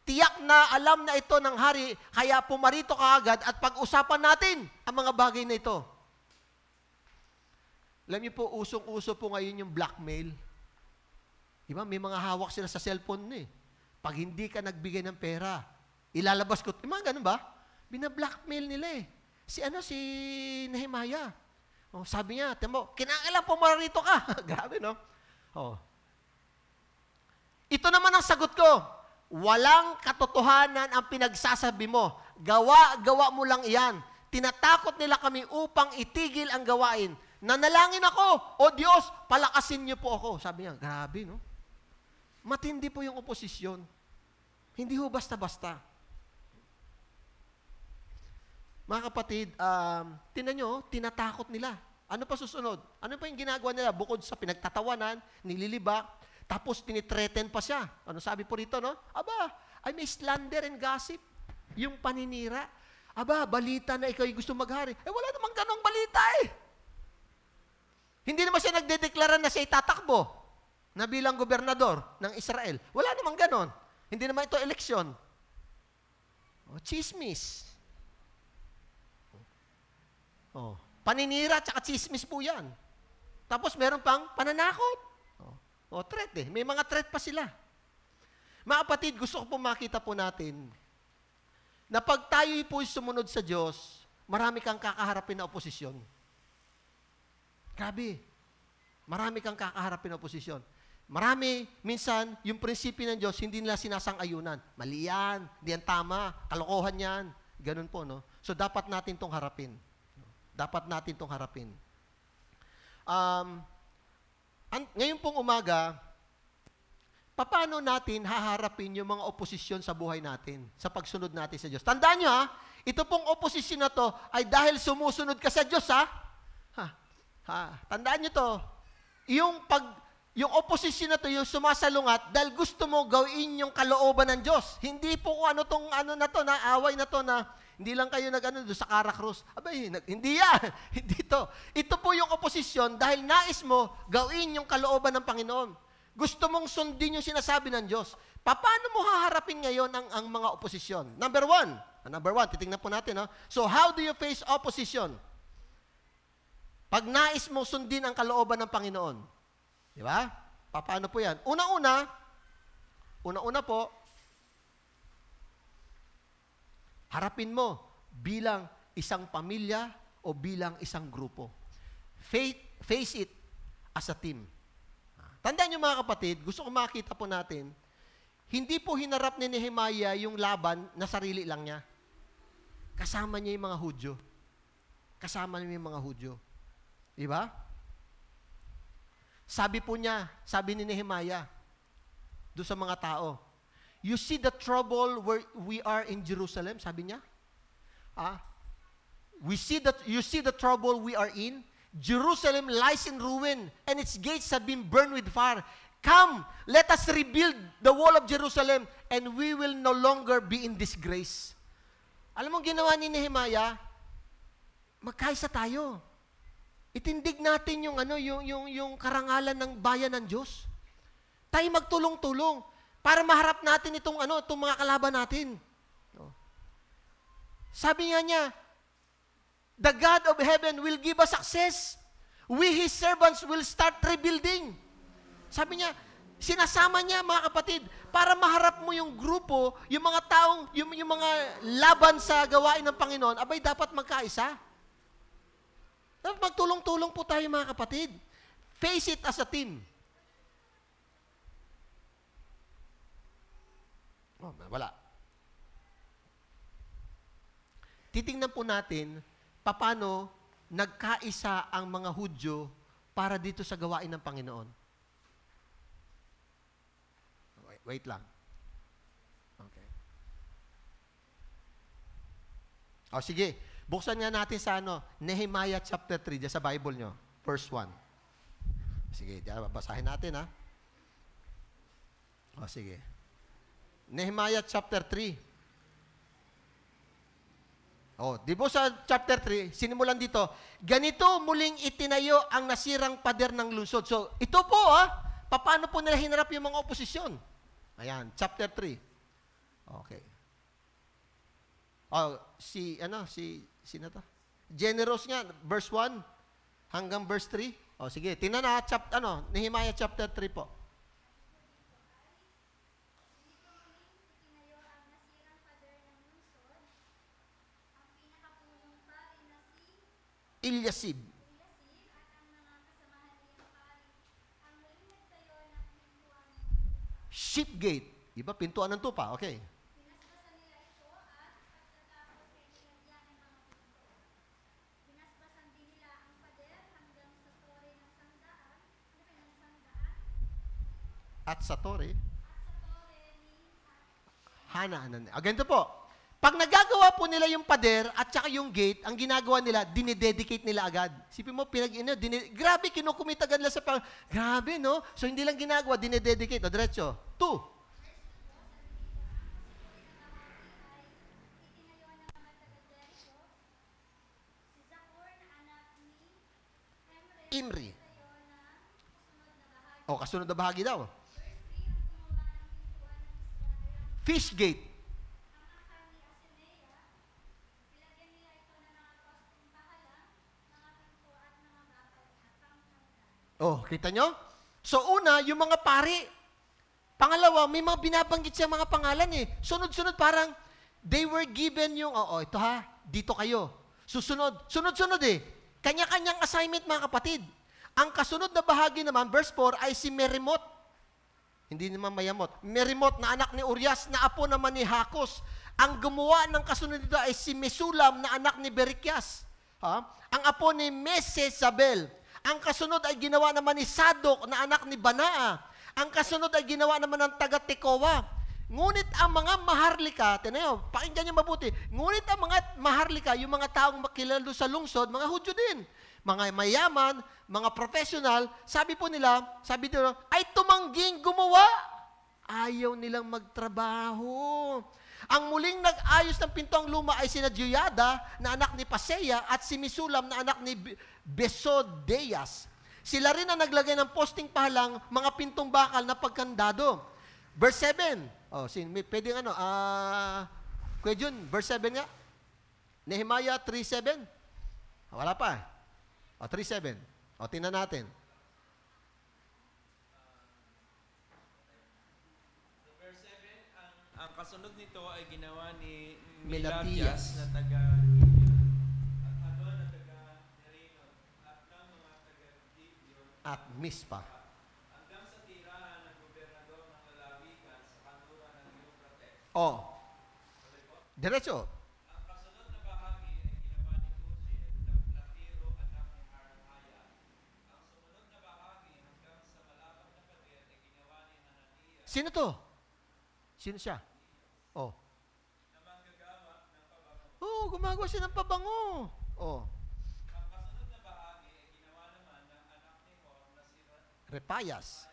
Tiyak na alam na ito ng hari, kaya pumarito ka agad at pag-usapan natin ang mga bagay na ito. Alam niyo po, usong-uso po ngayon yung blackmail. Diba? May mga hawak sila sa cellphone Pag hindi ka nagbigay ng pera, ilalabas ko. Mga ganun ba? Bina-blackmail nila Si Nehemiah. Sabi niya, temo, kinakailan pumarito ka. Grabe, no? Ito naman ang sagot ko. Walang katotohanan ang pinagsasabi mo. Gawa mo lang iyan. Tinatakot nila kami upang itigil ang gawain. Nanalangin ako, O Diyos, palakasin niyo po ako. Sabi niya, grabe, no? Matindi po yung oposisyon. Hindi ho basta-basta. Mga kapatid, tinan nyo, tinatakot nila. Ano pa susunod? Ano pa yung ginagawa nila? Bukod sa pinagtatawanan, nililibak, tapos tinitreten pa siya. Ano sabi po rito, no? Ay may slander and gossip. Yung paninira. Balita na ikaw gusto maghari. Wala namang ganong balita Hindi naman siya nagdedeklara na siya itatakbo na bilang gobernador ng Israel. Wala namang ganon. Hindi naman ito eleksyon. Chismis. Paninira at chismis po yan. Tapos meron pang pananakot. Threat May mga threat pa sila. Mga kapatid, gusto ko po makita po natin na pag tayo'y po sumunod sa Diyos, marami kang kakaharapin na oposisyon. Grabe. Marami kang kakaharapin na oposisyon. Marami, minsan, yung prinsipyo ng Diyos, hindi nila sinasang-ayunan. Mali yan, hindi yan tama, kalokohan yan. Ganun po, no? So, dapat natin itong harapin. Dapat natin itong harapin. Ngayon pong umaga, paano natin haharapin yung mga oposisyon sa buhay natin, sa pagsunod natin sa Diyos? Tandaan nyo, ito pong oposisyon na to ay dahil sumusunod ka sa Diyos, Tandaan nyo to. Yung oposisyon na to, yung sumasalungat, dahil gusto mo gawin yung kalooban ng Diyos. Hindi po kung away na to na hindi lang kayo doon sa Caracruz. Hindi yan. Hindi to. Ito po yung oposisyon dahil nais mo gawin yung kalooban ng Panginoon. Gusto mong sundin yung sinasabi ng Diyos. Paano mo haharapin ngayon ang mga oposisyon? Number one, titingnan po natin. So, how do you face opposition? Pag nais mo sundin ang kalooban ng Panginoon. Di ba? Paano po yan? Una-una po, harapin mo bilang isang pamilya o bilang isang grupo. Face it, as a team. Tandaan niyo mga kapatid, gusto ko makita po natin, hindi po hinarap ni Nehemiah yung laban na sarili lang niya. Kasama niya yung mga Hudyo. Kasama niya yung mga Hudyo. Diba? Sabi po niya, sabi ni Nehemiah, doon sa mga tao, you see the trouble where we are in Jerusalem, sabi niya? You see the trouble we are in? Jerusalem lies in ruin, and its gates have been burned with fire. Come, let us rebuild the wall of Jerusalem, and we will no longer be in disgrace. Alam mo ginawa ni Nehemiah? Magkaisa tayo. Itindig natin yung karangalan ng bayan ng Diyos. Tayo magtulong-tulong para maharap natin itong mga kalaban natin. Sabi nga niya, the God of heaven will give us success. We, His servants, will start rebuilding. Sabi niya, sinasama niya mga kapatid, para maharap mo yung grupo, yung mga taong, yung mga laban sa gawain ng Panginoon, abay dapat magkaisa. Dapat magtulong-tulong po tayo mga kapatid. Face it as a team. Oh, wala. Titingnan po natin, paano nagkaisa ang mga Hudyo para dito sa gawain ng Panginoon. Wait lang. Okay. O sige, buksan nga natin sa Nehemiah chapter 3, dyan sa Bible nyo, verse 1. Sige, dyan, basahin natin ha. O sige. Nehemiah chapter 3. Di ba sa chapter 3, sinimulan dito, ganito muling itinayo ang nasirang pader ng lungsod. So, ito po paano po nila hinarap yung mga oposisyon? Ayan, chapter 3. Okay. Sino to? Generous nga, verse 1 hanggang verse 3. Sige, tingnan na, Nehemiah chapter 3 po. Eliasib. Shipgate. Iba, pintuan ng tupa. Okay. At sa Tore. Ganito po. Pag nagagawa po nila yung pader at saka yung gate, ang ginagawa nila, dinededicate nila agad. Sipin mo, grabe, kinukumita agad nila sa grabe, no? So, hindi lang ginagawa, dinededicate. Diretso. 2. Imri. Kasunod na bahagi daw. Fishgate. Kita nyo? So, una, yung mga pari. Pangalawa, may mga binabanggit siya mga pangalan Sunod-sunod parang, they were given yung, ito dito kayo. Susunod. Sunod-sunod Kanya-kanyang assignment mga kapatid. Ang kasunod na bahagi naman, verse 4, ay si Merimot. Hindi naman Mayamot. Merimot na anak ni Urias, na apo naman ni Hakos. Ang gumawa ng kasunod dito ay si Mesulam na anak ni Berekias. Ang apo ni Mesesabel. Ang kasunod ay ginawa naman ni Sadok na anak ni Banaa. Ang kasunod ay ginawa naman ng taga-Tekoa. Ngunit ang mga maharlika, tinayo, pakinggan niyo mabuti, ngunit ang mga maharlika, yung mga taong makilala sa lungsod, mga Hudyo din. Mga mayaman, mga professional, sabi dito, ay tumangging gumawa. Ayaw nilang magtrabaho. Ang muling nag-ayos ng pintong luma ay sina Joyada na anak ni Paseya at si Mesulam na anak ni Besodeas. Sila rin ang naglagay ng posting pahalang mga pintong bakal na pagkandado. Verse 7. Pwede Kuya Jun, verse 7 nga. Nehemiah 3:7. Wala pa. 3:7. Tingnan natin. Verse 7, ang kasunod nito ay ginawa ni Melatias na taga at na taga Nerino at ng mga taga Gibeon at Mispa. hanggang sa tirahan ng gobernador ng lalawigan sa kanluran ng Euphrates. Oh. Diretso. Ang kasunod na bahagi ay ginawa ni Uziel na Platiro anak ni Harhaya. Ang sumunod na bahagi hanggang sa malapad na pader ay ginawa ni Hananiah Sino to? Sino siya? Oh. na manggagawa ng pabango. Oh, gumagawa siya ng pabango. Oh. Ang kasunod na bahagi ay ginawa naman ng anak ni Hor na si Repayas.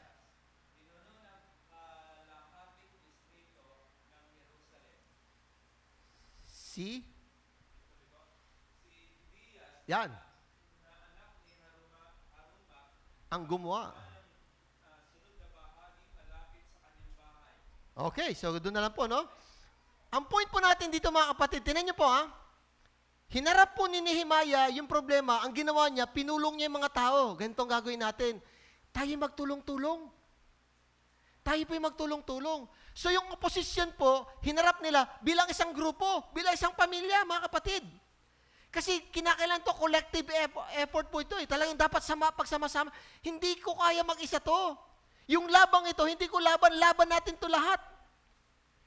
pinuno ng kalahating distrito ng Jerusalem. Si? Yan. Ang gumawa. Okay, so doon na lang po, no? Ang point po natin dito, mga kapatid, tinan niyo po, ha? Hinarap po ni Nehemiah yung problema, ang ginawa niya, pinulong niya yung mga tao. Ganito ang gagawin natin. Tayo magtulong-tulong. Tayo po yung magtulong-tulong. So yung opposition po, hinarap nila bilang isang grupo, bilang isang pamilya, mga kapatid. Kasi kinakailangan to collective effort po ito. Talagang dapat pagsama-sama. Hindi ko kaya mag-isa to. Yung labang ito, hindi ko laban natin to lahat.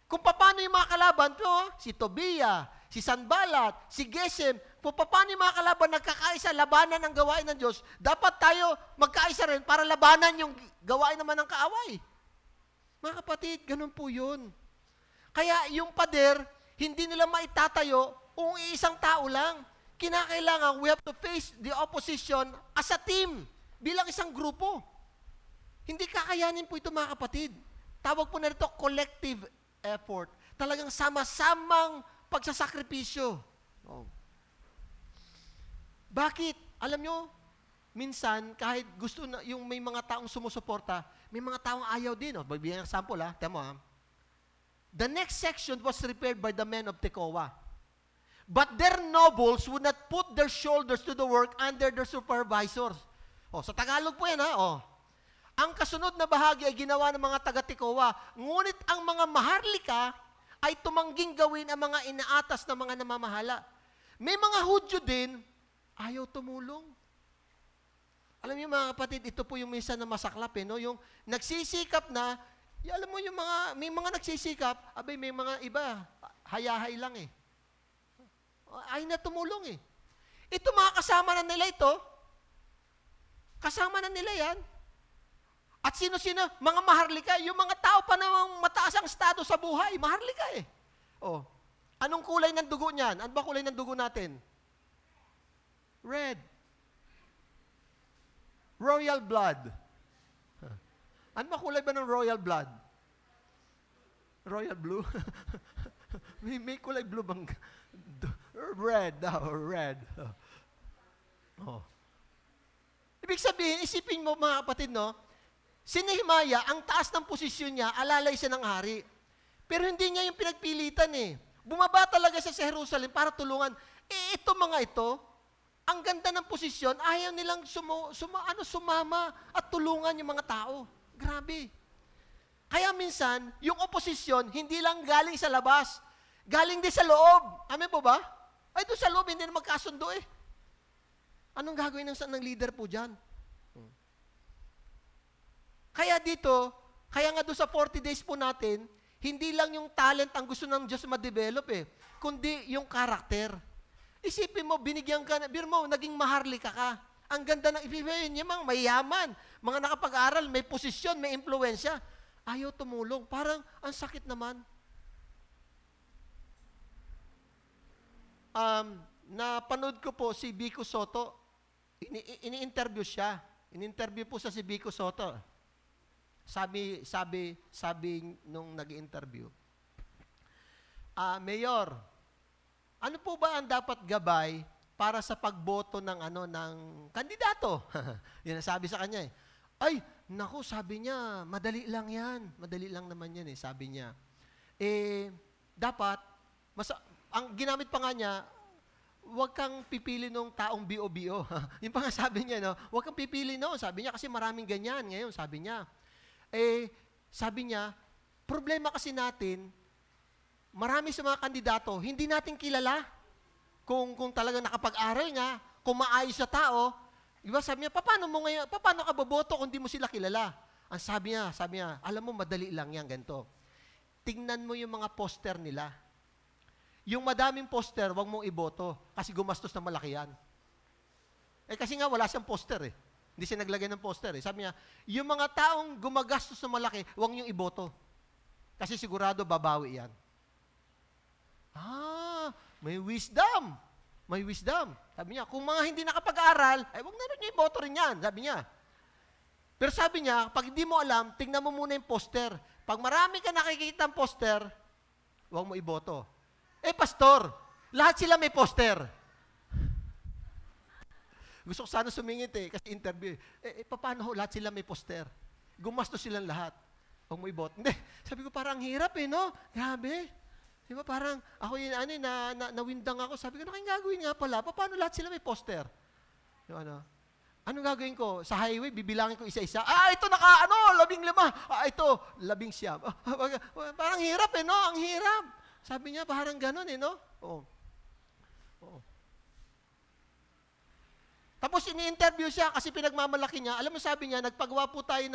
Kung paano yung mga kalaban, to, si Tobia, si Sanballat, si Gesem, kung paano yung mga kalaban nagkakaisa, labanan ang gawain ng Diyos, dapat tayo magkaisa rin para labanan yung gawain naman ng kaaway. Mga kapatid, ganun po yun. Kaya yung pader, hindi nila maitatayo kung isang tao lang. Kinakailangan, we have to face the opposition as a team, bilang isang grupo. Hindi kakayanin po ito, mga kapatid. Tawag po na ito collective effort. Talagang sama-samang pagsasakripisyo. Oh. Bakit? Alam nyo, minsan, kahit gusto na, yung may mga taong sumusuporta, may mga taong ayaw din. Oh. Bibigyan ng example, ha? Tama, ha? The next section was prepared by the men of Tekoa. But their nobles would not put their shoulders to the work under their supervisors. Oh, sa Tagalog po yan, ha? Oh. Ang kasunod na bahagi ay ginawa ng mga taga-Tekoa. Ngunit ang mga maharlika ay tumangging gawin ang mga inaatas na mga namamahala. May mga Hudyo din, ayaw tumulong. Alam niyo, mga kapatid, ito po yung minsan na masaklap, no? Yung nagsisikap na, alam mo yung may mga nagsisikap, abay may mga iba, hayahay lang eh. Ay na tumulong eh. Ito mga kasama na nila ito, kasama na nila yan. At sino-sino? Mga maharlika. Yung mga tao pa namang mataas ang estado sa buhay, maharlika eh. Oh. Anong kulay ng dugo niyan? Ano ba kulay ng dugo natin? Red. Royal blood. Ano ba kulay ba ng royal blood? Royal blue? may kulay blue bang? Red. Red. Oh. Ibig sabihin, isipin mo mga kapatid, no? Si Nehemiah, ang taas ng posisyon niya, alalay siya ng hari. Pero hindi niya yung pinagpilitan eh. Bumaba talaga siya sa Jerusalem para tulungan. Ito mga ito, ang ganda ng posisyon, ayaw nilang sumama at tulungan yung mga tao. Grabe. Kaya minsan, yung oposisyon, hindi lang galing sa labas. Galing din sa loob. Amen po ba? Ay, doon sa loob, hindi na magkasundo eh. Anong gagawin ng leader po dyan? Kaya dito, kaya nga doon sa 40 days po natin, hindi lang yung talent ang gusto ng Diyos ma-develop eh, kundi yung karakter. Isipin mo, binigyan ka, naging maharlika ka. Ang ganda ng ibigay niya, mga mayaman, mga nakapag-aral, may posisyon, may impluensya. Ayaw tumulong. Parang, ang sakit naman. Napanood ko po si Vico Soto. Ini-interview siya. Ini-interview po sa si Vico Soto. Sabi nung nag-interview, Mayor, ano po ba ang dapat gabay para sa pagboto ng kandidato? Yan ang sabi sa kanya eh. Ay, naku, sabi niya, madali lang yan. Madali lang naman yan eh, sabi niya. Dapat, ang ginamit pa nga niya, huwag kang pipili nung taong bio-bio. Yung pa nga sabi niya, no? Huwag kang pipili, no? Sabi niya, kasi maraming ganyan ngayon, sabi niya. Sabi niya, problema kasi natin, marami sa mga kandidato, hindi natin kilala kung talagang nakapag-aral nga, kung maayos sa tao, Di ba? Sabi niya, paano ka boboto kung di mo sila kilala? Ang sabi niya, alam mo, madali lang yan, ganito. Tingnan mo yung mga poster nila. Yung madaming poster, wag mong iboto kasi gumastos na malaki yan. Kasi nga, wala siyang poster eh. Hindi siya naglagay ng poster eh. Sabi niya, yung mga taong gumagastos na malaki, wag niyong iboto. Kasi sigurado, babawi yan. May wisdom. May wisdom. Sabi niya, kung mga hindi nakapag-aral, ay wag na rin niyo iboto rin yan. Sabi niya. Pero sabi niya, pag hindi mo alam, tingnan mo muna yung poster. Pag marami ka nakikita ang poster, wag mo iboto. Pastor, lahat sila may poster. Gusto ko sana sumingit kasi interview. Paano ho, lahat sila may poster? Gumastos silang lahat. Huwag mo iboto. Hindi, sabi ko parang hirap no? Grabe. Di ba parang, ako yun, nawindang ako. Sabi ko, ano kayong gagawin nga pala? Paano lahat sila may poster? Yung anong gagawin ko? Sa highway, bibilangin ko isa-isa. Ito 15. Ito, 19. Parang hirap no? Ang hirap. Sabi niya, parang ganun no? Oo. Tapos ini-interview siya kasi pinagmamalaki niya. Alam mo sabi niya, nagpagawa po tayo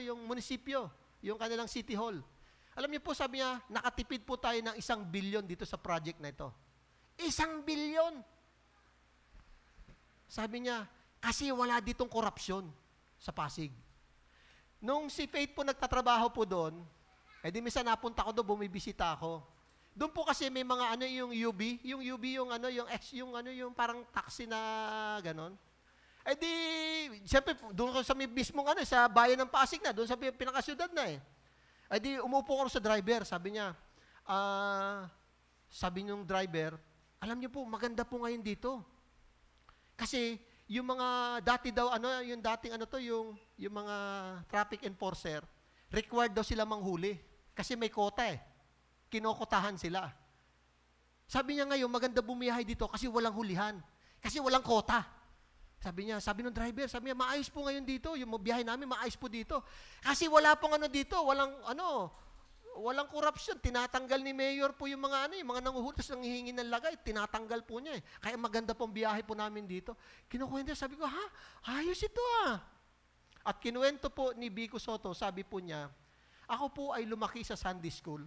yung munisipyo, yung kanilang city hall. Alam niyo po, sabi niya, nakatipid po tayo ng 1 billion dito sa project na ito. 1 billion! Sabi niya, kasi wala ditong korupsyon sa Pasig. Nung si Faith po nagtatrabaho po doon, di minsan napunta ko doon, bumibisita ako. Doon po kasi may mga yung UB, yung parang taxi na ganon. Siyempre, doon ko sa mismong sa bayan ng Pasig na, doon sa pinakasyudad na umupo ko sa driver, sabi niya, sabi nung driver, alam niyo po, maganda po ngayon dito. Kasi, yung mga dati daw, yung mga traffic enforcer, required daw sila manghuli. Kasi may kota Kinokotahan sila. Sabi niya ngayon, maganda bumiyahe dito kasi walang hulihan. Kasi walang kota. Sabi ng driver, sabi niya, maayos po ngayon dito. Yung biyahe namin, maayos po dito. Kasi wala pong dito, walang corruption. Tinatanggal ni Mayor po yung mga yung mga nanguhutos ng hihingi ng lagay. Tinatanggal po niya Kaya maganda pong biyahe po namin dito. Kinukwento, sabi ko, ayos ito At kinuwento po ni Vico Soto, sabi po niya, ako po ay lumaki sa Sunday School.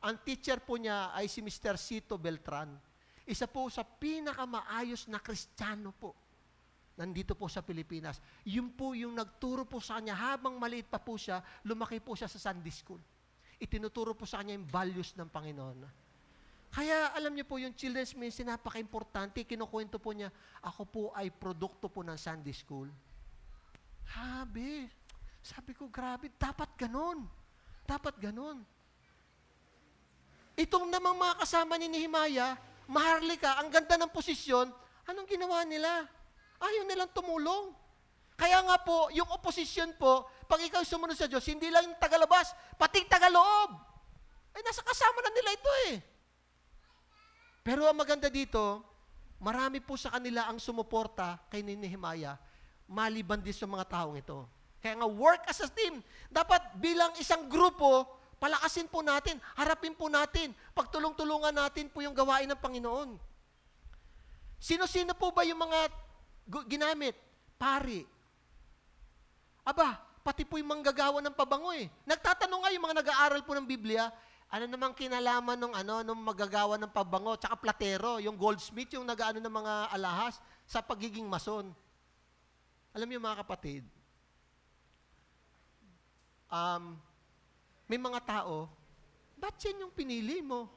Ang teacher po niya ay si Mr. Cito Beltran. Isa po sa pinakamaayos na Kristiyano po. Nandito po sa Pilipinas. Yun po yung nagturo po sa kanya. Habang maliit pa po siya, lumaki po siya sa Sunday School. Itinuturo po sa kanya yung values ng Panginoon. Kaya alam niyo po, yung children's ministry napaka-importante. Kinukwento po niya, ako po ay produkto po ng Sunday School. Sabi ko, grabe, dapat ganun. Dapat ganun. Itong namang mga kasama ni Nehemiah, maharlika, ang ganda ng posisyon, anong ginawa nila? Ayaw nilang tumulong. Kaya nga po, yung opposition po, pag ikaw sumunod sa Diyos, hindi lang yung tagalabas, pati tagaloob. Nasa kasama na nila ito Pero ang maganda dito, marami po sa kanila ang sumuporta kay Nehemiah, maliban din sa mga taong ito. Kaya nga, work as a team. Dapat bilang isang grupo, palakasin po natin, harapin po natin, pagtulong-tulungan natin po yung gawain ng Panginoon. Sino-sino po ba yung mga ginamit? Pari. Pati po yung manggagawa ng pabango Nagtatanong nga yung mga nag-aaral po ng Biblia, ano namang kinalaman nung magagawa ng pabango, tsaka platero, yung goldsmith, yung nag-aano ng mga alahas, sa pagiging mason. Alam niyo mga kapatid, may mga tao, ba't yan yung pinili mo?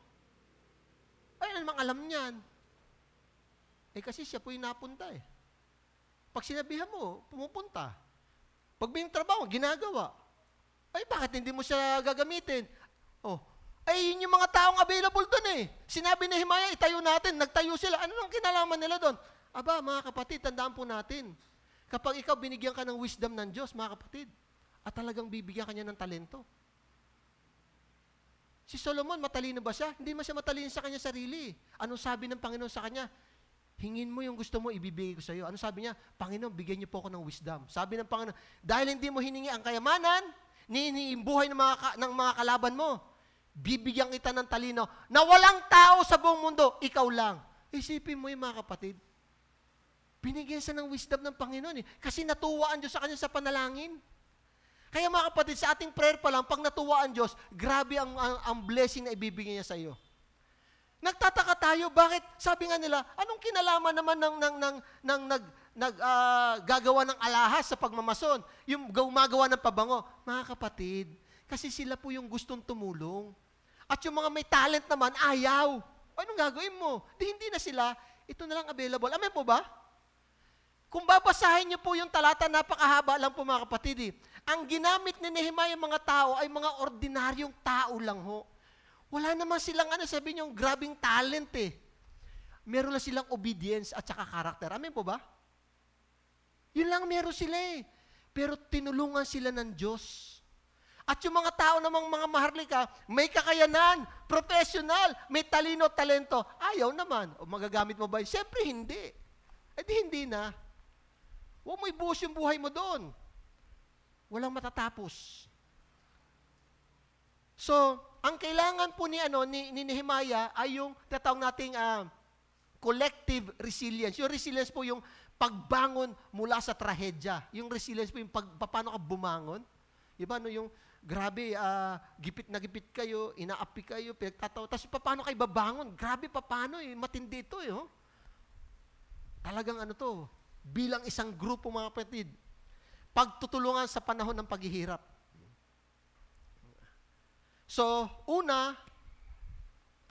Ano namang alam niyan? Kasi siya po yung napunta Pag sinabihan mo, pumupunta. Pag may trabaho, ginagawa. Bakit hindi mo siya gagamitin? Yun yung mga taong available doon Sinabi ni Nehemiah, itayo natin, nagtayo sila. Ano nang kinalaman nila doon? Mga kapatid, tandaan po natin. Kapag ikaw binigyan ka ng wisdom ng Diyos, mga kapatid, at talagang bibigyan ka niya ng talento. Si Solomon, matalino ba siya? Hindi man siya matalino sa kanya sarili. Anong sabi ng Panginoon sa kanya? Hingin mo yung gusto mo, ibibigay ko sa iyo. Ano sabi niya? Panginoon, bigyan niyo po ako ng wisdom. Sabi ng Panginoon, dahil hindi mo hiningi ang kayamanan, ni buhay ng mga kalaban mo, bibigyan kita ng talino na walang tao sa buong mundo, ikaw lang. Isipin mo yung mga kapatid. Binigyan siya ng wisdom ng Panginoon kasi natuwa ang Diyos sa kanya sa panalangin. Kaya mga kapatid, sa ating prayer pa lang, pag natuwa ang Diyos, grabe ang blessing na ibibigay niya sa iyo. Nagtataka tayo, bakit? Sabi nga nila, anong kinalaman naman gagawa ng alahas sa pagmamason? Yung gumagawa ng pabango. Mga kapatid, kasi sila po yung gustong tumulong. At yung mga may talent naman, ayaw. Anong gagawin mo? Hindi na sila. Ito na lang available. Amen po ba? Kung babasahin niyo po yung talata, napakahaba lang po mga kapatid. Ang ginamit ni Nehemiah mga tao ay mga ordinaryong tao lang ho. Wala naman silang sabi niyo, grabing talent Meron lang silang obedience at saka karakter. Amen po ba? Yun lang meron sila Pero tinulungan sila ng Diyos. At yung mga tao namang mga maharlika, may kakayanan, professional, may talino, talento. Ayaw naman. O magagamit mo ba? Siyempre hindi. Hindi na. Huwag mo ibuhos yung buhay mo doon. Walang matatapos. So, ang kailangan po ni Nehemiah ay yung tatawag nating collective resilience. Yung resilience po yung pagbangon mula sa trahedya. Yung resilience po yung paano ka bumangon. Diba, yung grabe, gipit na gipit kayo, inaapi kayo, pinagtatawa. Tapos paano kayo babangon? Grabe, paano matindi ito Talagang bilang isang grupo mga kapatid, pagtutulungan sa panahon ng paghihirap. So, una,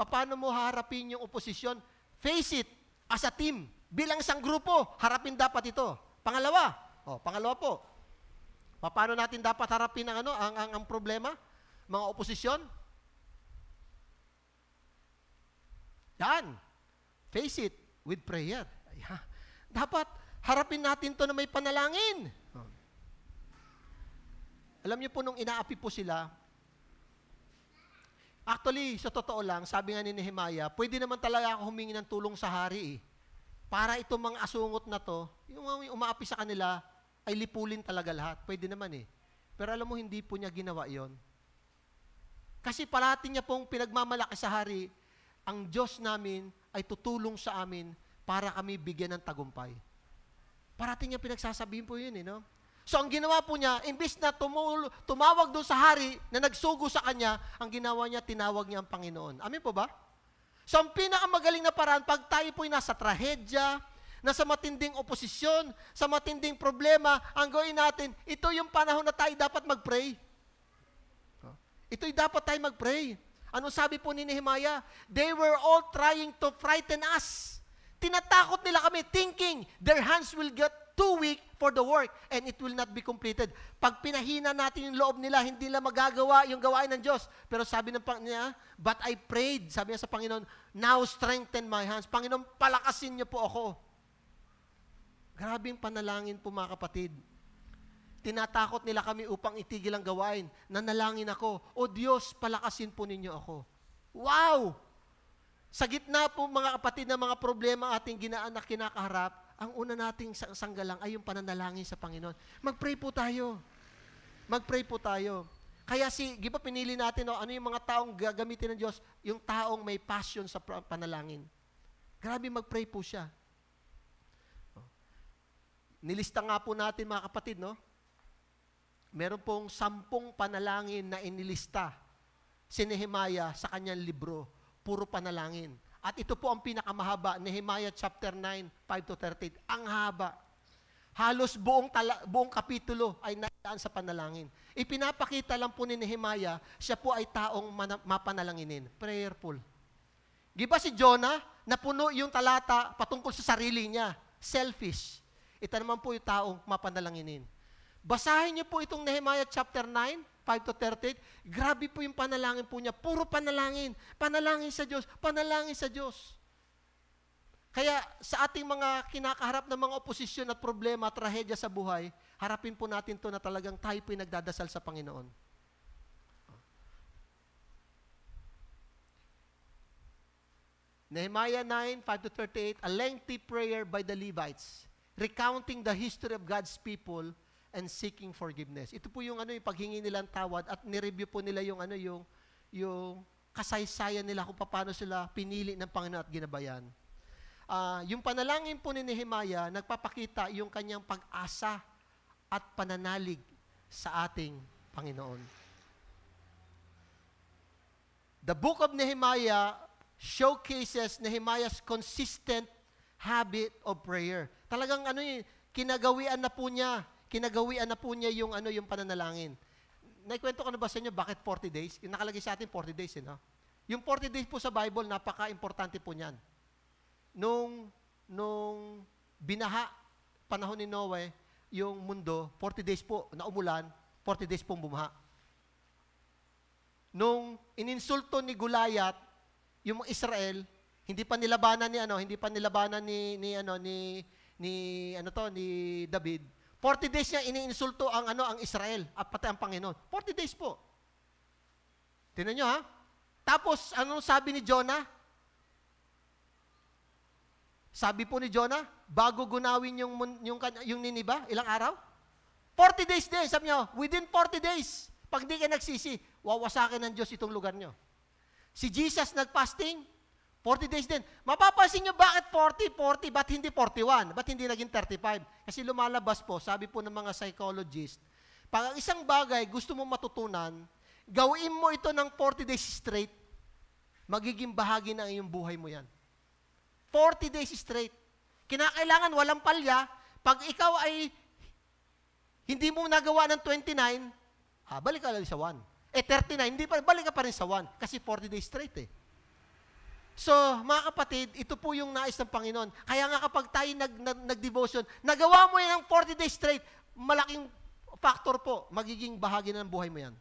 paano mo haharapin yung oposisyon? Face it, as a team. Bilang isang grupo, harapin dapat ito. Pangalawa po, paano natin dapat harapin ang problema? Mga oposisyon? Yan. Face it with prayer. Dapat harapin natin to na may panalangin. Alam niyo po, nung inaapi po sila, actually, sa totoo lang, sabi nga ni Nehemiah, pwede naman talaga ako humingi ng tulong sa hari para itong mga asungot na to, yung umaapi sa kanila, ay lipulin talaga lahat. Pwede naman Pero alam mo, hindi po niya ginawa yon. Kasi parati niya pong pinagmamalaki sa hari, ang Diyos namin ay tutulong sa amin para kami bigyan ng tagumpay. Parati niya pinagsasabihin po yun So, ang ginawa po niya, imbis na tumawag doon sa hari na nagsugo sa kanya, ang ginawa niya, tinawag niya ang Panginoon. Amen po ba? So, ang pinakamagaling na paraan, pag tayo po'y nasa trahedya, nasa matinding oposisyon, sa matinding problema, ang gawin natin, ito yung panahon na tayo dapat mag-pray. Ito'y dapat tayo mag-pray. Anong sabi po ni Nehemiah? They were all trying to frighten us. Tinatakot nila kami, thinking their hands will get too weak for the work and it will not be completed. Pag pinahina natin yung loob nila, hindi nila magagawa yung gawain ng Diyos. Pero sabi niya, but I prayed, sabi niya sa Panginoon, now strengthen my hands. Panginoon, palakasin niyo po ako. Grabing panalangin po mga kapatid. Tinatakot nila kami upang itigil ang gawain. Nanalangin ako, O Diyos, palakasin po ninyo ako. Wow! Sa gitna po mga kapatid ng mga problema ating kinakaharap, ang una nating sanggalang ay yung pananalangin sa Panginoon. Mag-pray po tayo. Mag-pray po tayo. Kaya di ba pinili natin, ano yung mga taong gagamitin ng Diyos? Yung taong may passion sa panalangin. Grabe, mag-pray po siya. Nilista nga po natin mga kapatid, Meron pong 10 panalangin na inilista si Nehemiah sa kanyang libro. Puro panalangin. At ito po ang pinakamahaba, Nehemiah chapter 9, 5-38. Ang haba. Halos buong kapitulo ay nailaan sa panalangin. Ipinapakita lang po ni Nehemiah, siya po ay taong mapanalanginin. Prayerful. Di ba si Jonah, napuno yung talata patungkol sa sarili niya. Selfish. Ito naman po yung taong mapanalanginin. Basahin niyo po itong Nehemiah chapter 9, 5-38. Grabe po yung panalangin po niya. Puro panalangin. Panalangin sa Diyos. Panalangin sa Diyos. Kaya sa ating mga kinakaharap ng mga oposisyon at problema, trahedya sa buhay, harapin po natin to na talagang tayo po'y nagdadasal sa Panginoon. Nehemiah 9, 5-38, a lengthy prayer by the Levites, recounting the history of God's people and seeking forgiveness. Ito po yung yung paghingi nilang tawad at ni-review po nila yung yung kasaysayan nila kung paano sila pinili ng Panginoon at ginabayan. Yung panalangin po ni Nehemiah, nagpapakita yung kanyang pag-asa at pananalig sa ating Panginoon. The book of Nehemiah showcases Nehemiah's consistent habit of prayer. Talagang kinagawian na po niya yung pananalangin. Naikwento ko na ba sa inyo bakit 40 days? Nakalagay sa atin 40 days, no? Yung 40 days po sa Bible, napaka-importante po niyan. Nung binaha, panahon ni Noe, yung mundo, 40 days po na umulan, 40 days pong bumaha. Nung ininsulto ni Goliath, yung Israel, hindi pa nilabanan ni David. 40 days niya iniinsulto ang Israel at pati ang Panginoon. 40 days po. Tingnan niyo ha. Tapos anong sabi ni Jonah? Sabi po ni Jonah, bago gunawin yung Niniba, ilang araw? 40 days din. Sabi niyo, within 40 days, pag di ka nagsisi, wawasakin ng Diyos itong lugar niyo. Si Jesus nag-fasting, 40 days din. Mapapansin nyo, bakit 40? Ba't hindi 41? Ba't hindi naging 35? Kasi lumalabas po, sabi po ng mga psychologist, pag ang isang bagay gusto mo matutunan, gawin mo ito ng 40 days straight, magiging bahagi ng iyong buhay mo yan. 40 days straight. Kinakailangan walang palya. Pag ikaw ay hindi mo nagawa ng 29, balik ka lang sa 1. 39, hindi pa, balik ka pa rin sa 1. Kasi 40 days straight eh. So, mga kapatid, ito po yung nais ng Panginoon. Kaya nga kapag tayo nag-devotion, nagawa mo yan ng 40 days straight, malaking factor po, magiging bahagi na ng buhay mo yan.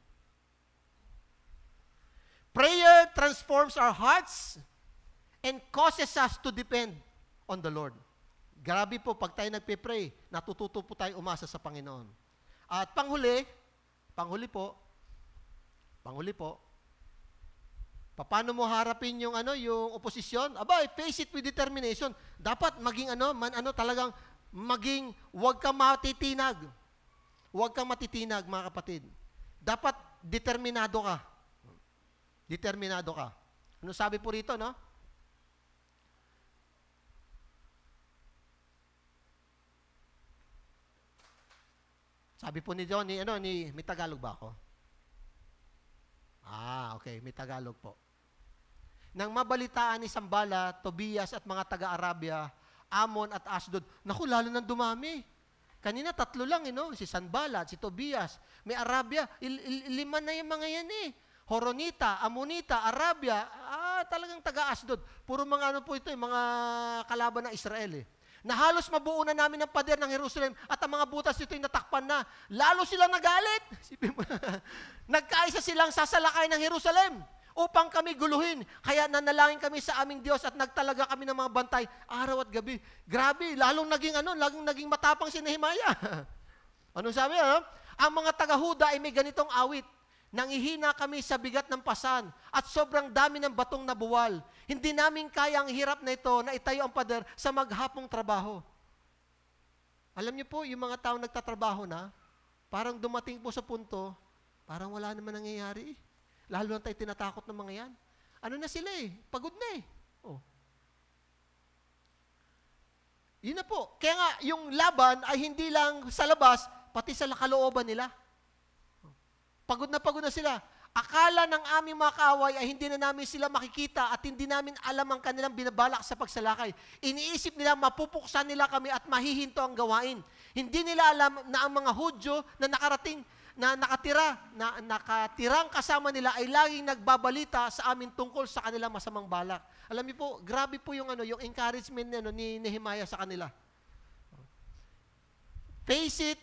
Prayer transforms our hearts and causes us to depend on the Lord. Grabe po, pag tayo nagpe-pray, natututo po tayo umasa sa Panginoon. At panghuli po, paano mo harapin yung oposisyon? Face it with determination. Dapat maging talagang maging huwag kang matitinag. Huwag kang matitinag, mga kapatid. Dapat determinado ka. Determinado ka. Ano sabi po rito, no? Sabi po ni John, may Tagalog ba ako? Okay, may Tagalog po. Nang mabalitaan ni Sambala, Tobias at mga taga-Arabia, Ammon at Asdod, naku, lalo nang dumami. Kanina 3 lang, si Sanballat, si Tobias, may Arabia, 5 na yung mga yan Horonita, Ammonita, Arabia, talagang taga-Asdod. Puro mga ito, mga kalaban ng Israel na halos mabuo na namin ang pader ng Jerusalem at ang mga butas nito ay natakpan na. Lalo silang nagalit. Nagkaisa silang sasalakay ng Jerusalem upang kami guluhin. Kaya nanalangin kami sa aming Diyos at nagtalaga kami ng mga bantay araw at gabi. Grabe, lalong naging matapang si Nehemiah. Anong sabi? Ang mga taga-Huda ay may ganitong awit. Nangihina kami sa bigat ng pasan at sobrang dami ng batong nabuwal. Hindi namin kaya ang hirap na ito na itayo ang pader sa maghapong trabaho. Alam niyo po, yung mga taong nagtatrabaho na, parang dumating po sa punto, parang wala naman nangyayari. Lalo na tayo tinatakot ng mga yan. Ano na sila pagod na Yun na po. Kaya nga, yung laban ay hindi lang sa labas, pati sa kalooban nila. Pagod na sila. Akala ng aming mga kaaway ay hindi na namin sila makikita at hindi namin alam ang kanilang binabalak sa pagsalakay. Iniisip nila, mapupuksan nila kami at mahihinto ang gawain. Hindi nila alam na ang mga Hudyo na nakatirang kasama nila ay laging nagbabalita sa amin tungkol sa kanilang masamang balak. Alam niyo po, grabe po yung encouragement ni Nehemiah sa kanila. Face it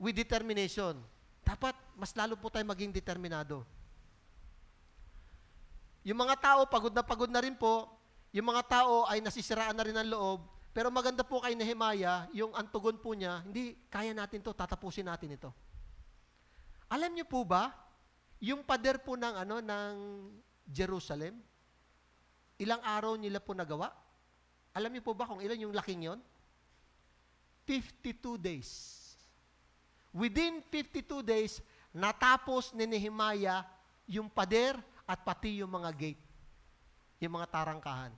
with determination. Dapat mas lalo po tayo maging determinado. Yung mga tao, pagod na rin po. Yung mga tao ay nasisiraan na rin ang loob. Pero maganda po kay Nehemiah, yung antugon po niya, hindi, kaya natin to, tatapusin natin ito. Alam niyo po ba, yung pader po ng Jerusalem, ilang araw nila po nagawa? Alam niyo po ba kung ilan yung laking yon? 52 days. Within 52 days, natapos ni Nehemiah yung pader at pati yung mga gate, yung mga tarangkahan.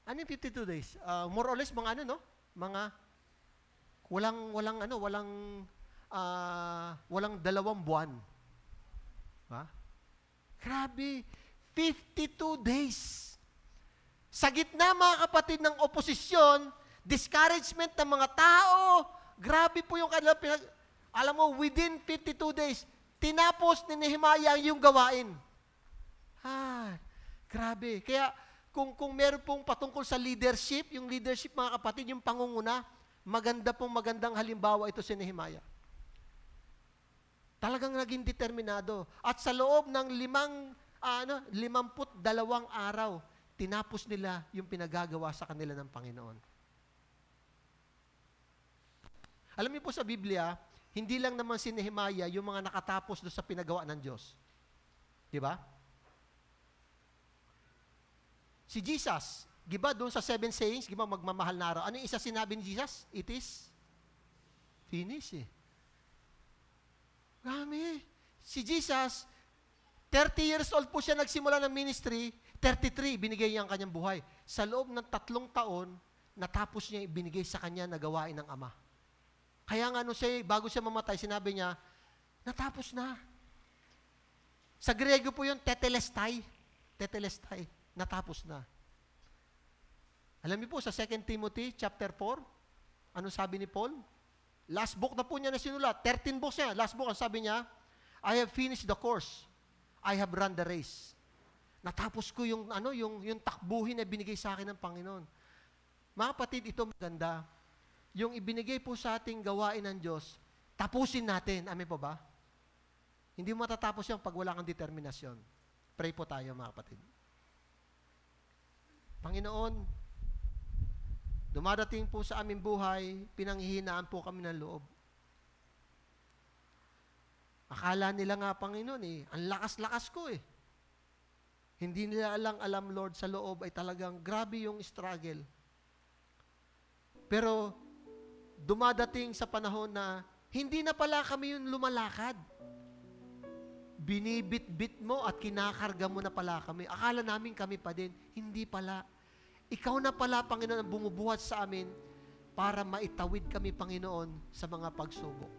Ano yung 52 days? More or less, mga ano, no? Mga, walang 2 buwan. Ha? Grabe, 52 days. Sa gitna, mga kapatid, ng oposisyon, discouragement ng mga tao, grabe po yung kanilang alam mo, within 52 days, tinapos ni Nehemiah yung gawain. Grabe. Kaya, kung meron pong patungkol sa leadership, yung leadership, mga kapatid, yung pangunguna, magandang halimbawa ito si Nehemiah. Talagang naging determinado. At sa loob ng 52 araw, tinapos nila yung pinagagawa sa kanila ng Panginoon. Alam niyo po sa Biblia, hindi lang naman si Nehemiah yung mga nakatapos doon sa pinagawa ng Diyos. Di ba? Si Jesus, di ba doon sa 7 sayings, di ba magmamahal na araw? Ano yung isa sinabi ni Jesus? It is finished. Grabe. Si Jesus, 30 years old po siya nagsimula ng ministry, 33, binigay niya ang kanyang buhay. Sa loob ng 3 taon, natapos niya ibinigay sa kanya na gawain ng Ama. Kaya nga bago siya mamatay, sinabi niya, natapos na. Sa Grego po yun, tetelestai. Tetelestai. Natapos na. Alam niyo po, sa 2 Timothy chapter 4, ano sabi ni Paul? Last book na po niya na sinulat. 13 books niya. Last book, ang sabi niya, I have finished the course. I have run the race. Natapos ko yung takbuhin na binigay sa akin ng Panginoon. Mga kapatid, ito maganda. Yung ibinigay po sa ating gawain ng Diyos, tapusin natin. Amen po ba? Hindi mo matatapos yan pag wala kang determinasyon. Pray po tayo, mga kapatid. Panginoon, dumadating po sa aming buhay, pinanghihinaan po kami ng loob. Akala nila nga, Panginoon, ang lakas-lakas ko . Hindi nila alam, Lord, sa loob ay talagang grabe yung struggle. Pero, dumadating sa panahon na hindi na pala kami yung lumalakad. Binibit-bit mo at kinakarga mo na pala kami. Akala namin kami pa din. Hindi pala. Ikaw na pala, Panginoon, ang bumubuhat sa amin para maitawid kami, Panginoon, sa mga pagsubok.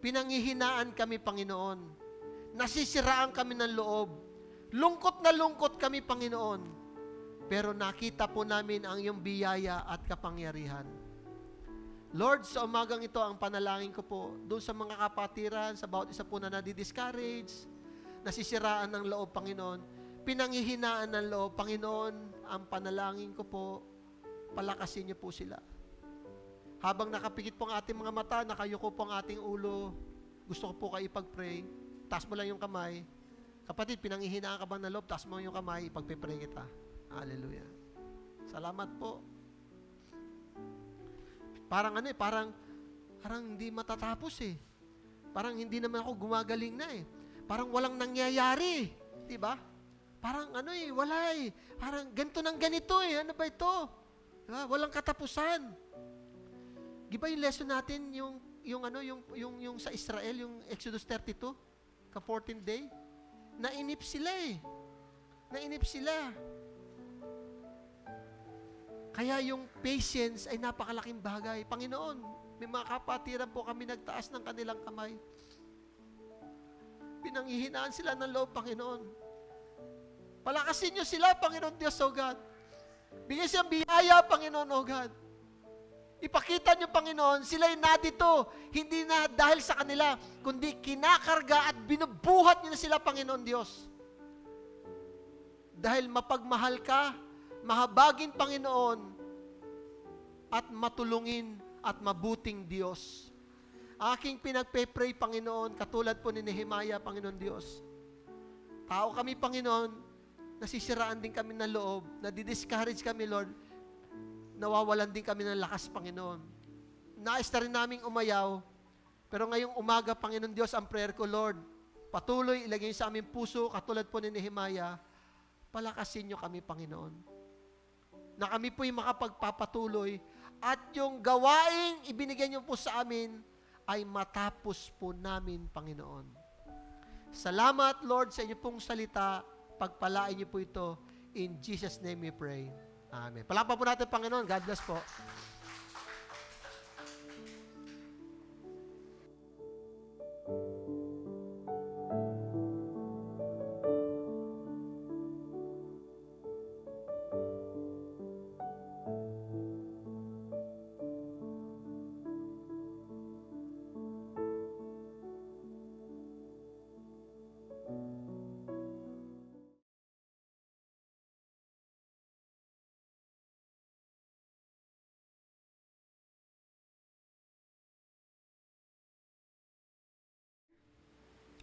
Pinanghihinaan kami, Panginoon. Nasisiraan kami ng loob. Lungkot na lungkot kami, Panginoon. Pero nakita po namin ang iyong biyaya at kapangyarihan. Lord, sa umagang ito, ang panalangin ko po, doon sa mga kapatiran, sa bawat isa po na nadidiscourage, nasisiraan ng loob, Panginoon, pinanghihinaan ng loob, Panginoon, ang panalangin ko po, palakasin niyo po sila. Habang nakapikit po ang ating mga mata, nakayuko po ang ating ulo, gusto ko po kayo ipag-pray, taas mo lang yung kamay. Kapatid, pinanghihinaan ka ba ng loob, taas mo yung kamay, ipag-pray kita. Hallelujah. Salamat po. Parang hindi matatapos . Parang hindi naman ako gumagaling na . Parang walang nangyayari. Diba? Parang wala . Parang ganito ng ganito . Ano ba ito? Diba? Walang katapusan. Diba yung lesson natin, yung sa Israel, yung Exodus 32, ka 14th day? Nainip sila . Nainip sila. Kaya yung patience ay napakalaking bagay. Panginoon, may mga kapatiran po kami nagtaas ng kanilang kamay. Pinanghihinaan sila ng loob, Panginoon. Palakasin niyo sila, Panginoon Diyos, O God. Bigyan siyang biyaya, Panginoon, O God. Ipakita niyo, Panginoon, sila'y nadito, hindi na dahil sa kanila, kundi kinakarga at binubuhat niyo na sila, Panginoon Diyos. Dahil mapagmahal ka, mahabagin, Panginoon, at matulungin at mabuting Diyos. Aking pinagpe-pray, Panginoon, katulad po ni Nehemiah, Panginoon Diyos. Tao kami, Panginoon, nasisiraan din kami ng loob, nadidiscourage kami, Lord, nawawalan din kami ng lakas, Panginoon. Nais na rin naming umayaw, pero ngayong umaga, Panginoon Diyos, ang prayer ko, Lord, patuloy ilagay sa aming puso, katulad po ni Nehemiah, palakasin niyo kami, Panginoon. Na kami po'y makapagpapatuloy at yung gawaing ibinigay niyo po sa amin ay matapos po namin, Panginoon. Salamat, Lord, sa inyo pong salita. Pagpalain niyo po ito. In Jesus' name we pray. Amen. Palakpakan po natin, Panginoon. God bless po.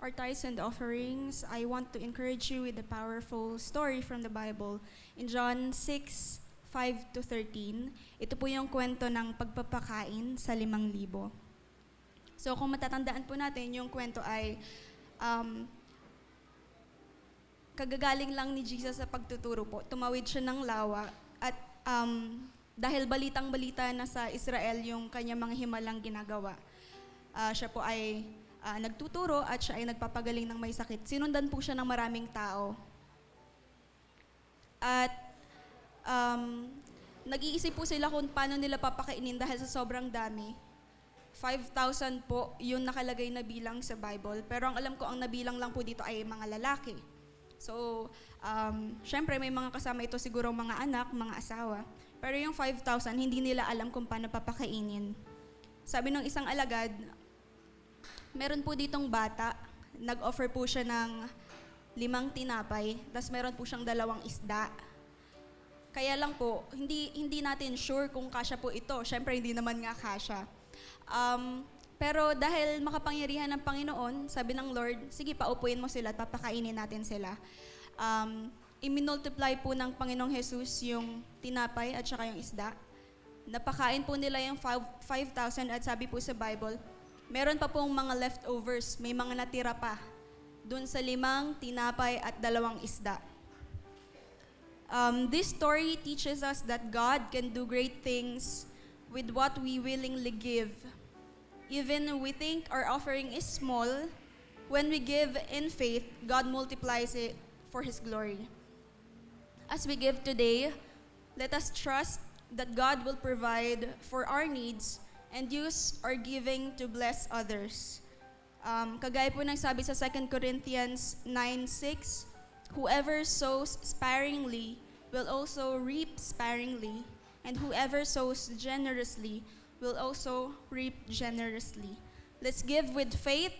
Our tithes and offerings, I want to encourage you with a powerful story from the Bible. In John 6:5-13, ito po yung kwento ng pagpapakain sa 5,000. So kung matatandaan po natin, yung kwento ay kagagaling lang ni Jesus sa pagtuturo po. Tumawid siya ng lawa at dahil balitang-balita na sa Israel yung kanyang mga himalang ginagawa, siya po ay nagtuturo at siya ay nagpapagaling ng may sakit. Sinundan po siya ng maraming tao. At nag-iisip po sila kung paano nila papakainin dahil sa sobrang dami. 5,000 po yung nakalagay na bilang sa Bible. Pero ang alam ko, ang nabilang lang po dito ay mga lalaki. So, syempre may mga kasama ito siguro mga anak, mga asawa. Pero yung 5,000, hindi nila alam kung paano papakainin. Sabi ng isang alagad, meron po ditong bata, nag-offer po siya ng 5 tinapay, tapos meron po siyang 2 isda. Kaya lang po, hindi natin sure kung kasya po ito. Siyempre, hindi naman nga kasya. Pero dahil makapangyarihan ng Panginoon, sabi ng Lord, sige, paupuin mo sila at papakainin natin sila. I-multiply po ng Panginoong Jesus yung tinapay at saka yung isda. Napakain po nila yung 5,000 at sabi po sa Bible, meron pa pong mga leftovers, may mga natira pa dun sa 5 tinapay at 2 isda. This story teaches us that God can do great things with what we willingly give. Even we think our offering is small, when we give in faith, God multiplies it for His glory. As we give today, let us trust that God will provide for our needs and use our giving to bless others. Kagaya po ng sabi sa 2 Corinthians 9:6, whoever sows sparingly will also reap sparingly, and whoever sows generously will also reap generously. Let's give with faith,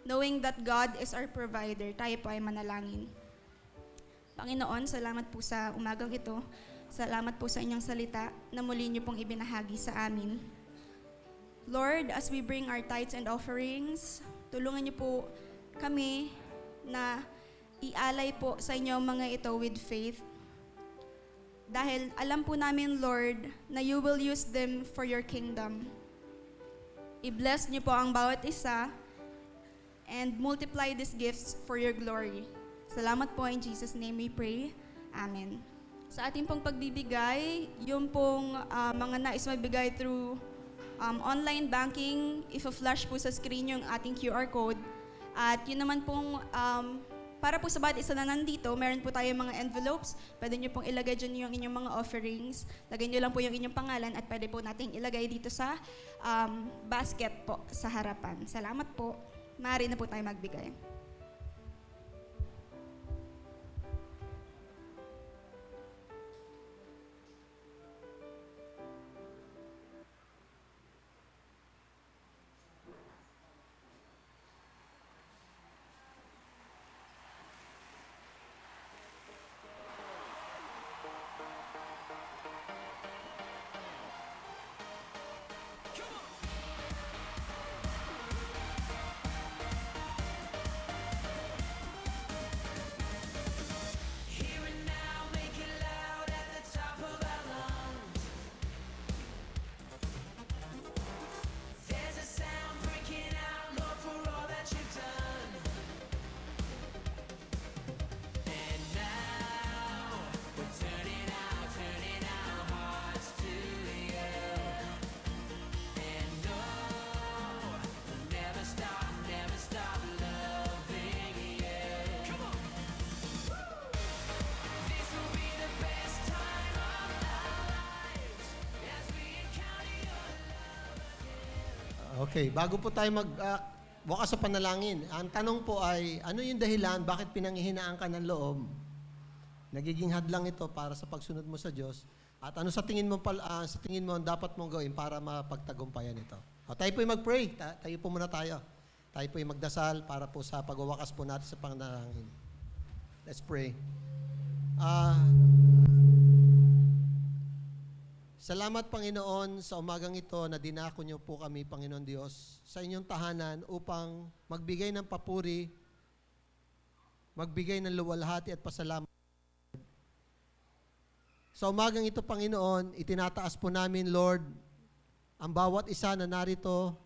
knowing that God is our provider. Tayo po ay manalangin. Panginoon, salamat po sa umagang ito. Salamat po sa inyong salita na muli niyo pong ibinahagi sa amin. Lord, as we bring our tithes and offerings, tulungan niyo po kami na ialay po sa inyo mga ito with faith. Dahil alam po namin, Lord, na you will use them for your kingdom. I-bless niyo po ang bawat isa and multiply these gifts for your glory. Salamat po, in Jesus' name we pray. Amen. Sa ating pong pagbibigay, yung pong mga nais magbigay through online banking, i-flash po sa screen yung ating QR code. At yun naman pong, para po sa bawat isa na nandito, meron po tayong mga envelopes. Pwede nyo pong ilagay dyan yung inyong mga offerings. Lagay nyo lang po yung inyong pangalan at pwede po nating ilagay dito sa basket po sa harapan. Salamat po. Maaari na po tayo magbigay. Okay, bago po tayo bukas sa panalangin, ang tanong po ay, ano yung dahilan, bakit pinanghihinaan ka ng loob? Nagiging hadlang ito para sa pagsunod mo sa Diyos. At ano sa tingin mo dapat mong gawin para mapagtagumpayan ito? O, tayo po'y mag-pray. Tayo po muna tayo. Tayo po'y magdasal para po sa pagwawakas po natin sa panalangin. Let's pray. Salamat, Panginoon, sa umagang ito na dinako niyo po kami, Panginoon Diyos, sa inyong tahanan upang magbigay ng papuri, magbigay ng luwalhati at pasalamat. Sa umagang ito, Panginoon, itinataas po namin, Lord, ang bawat isa na narito,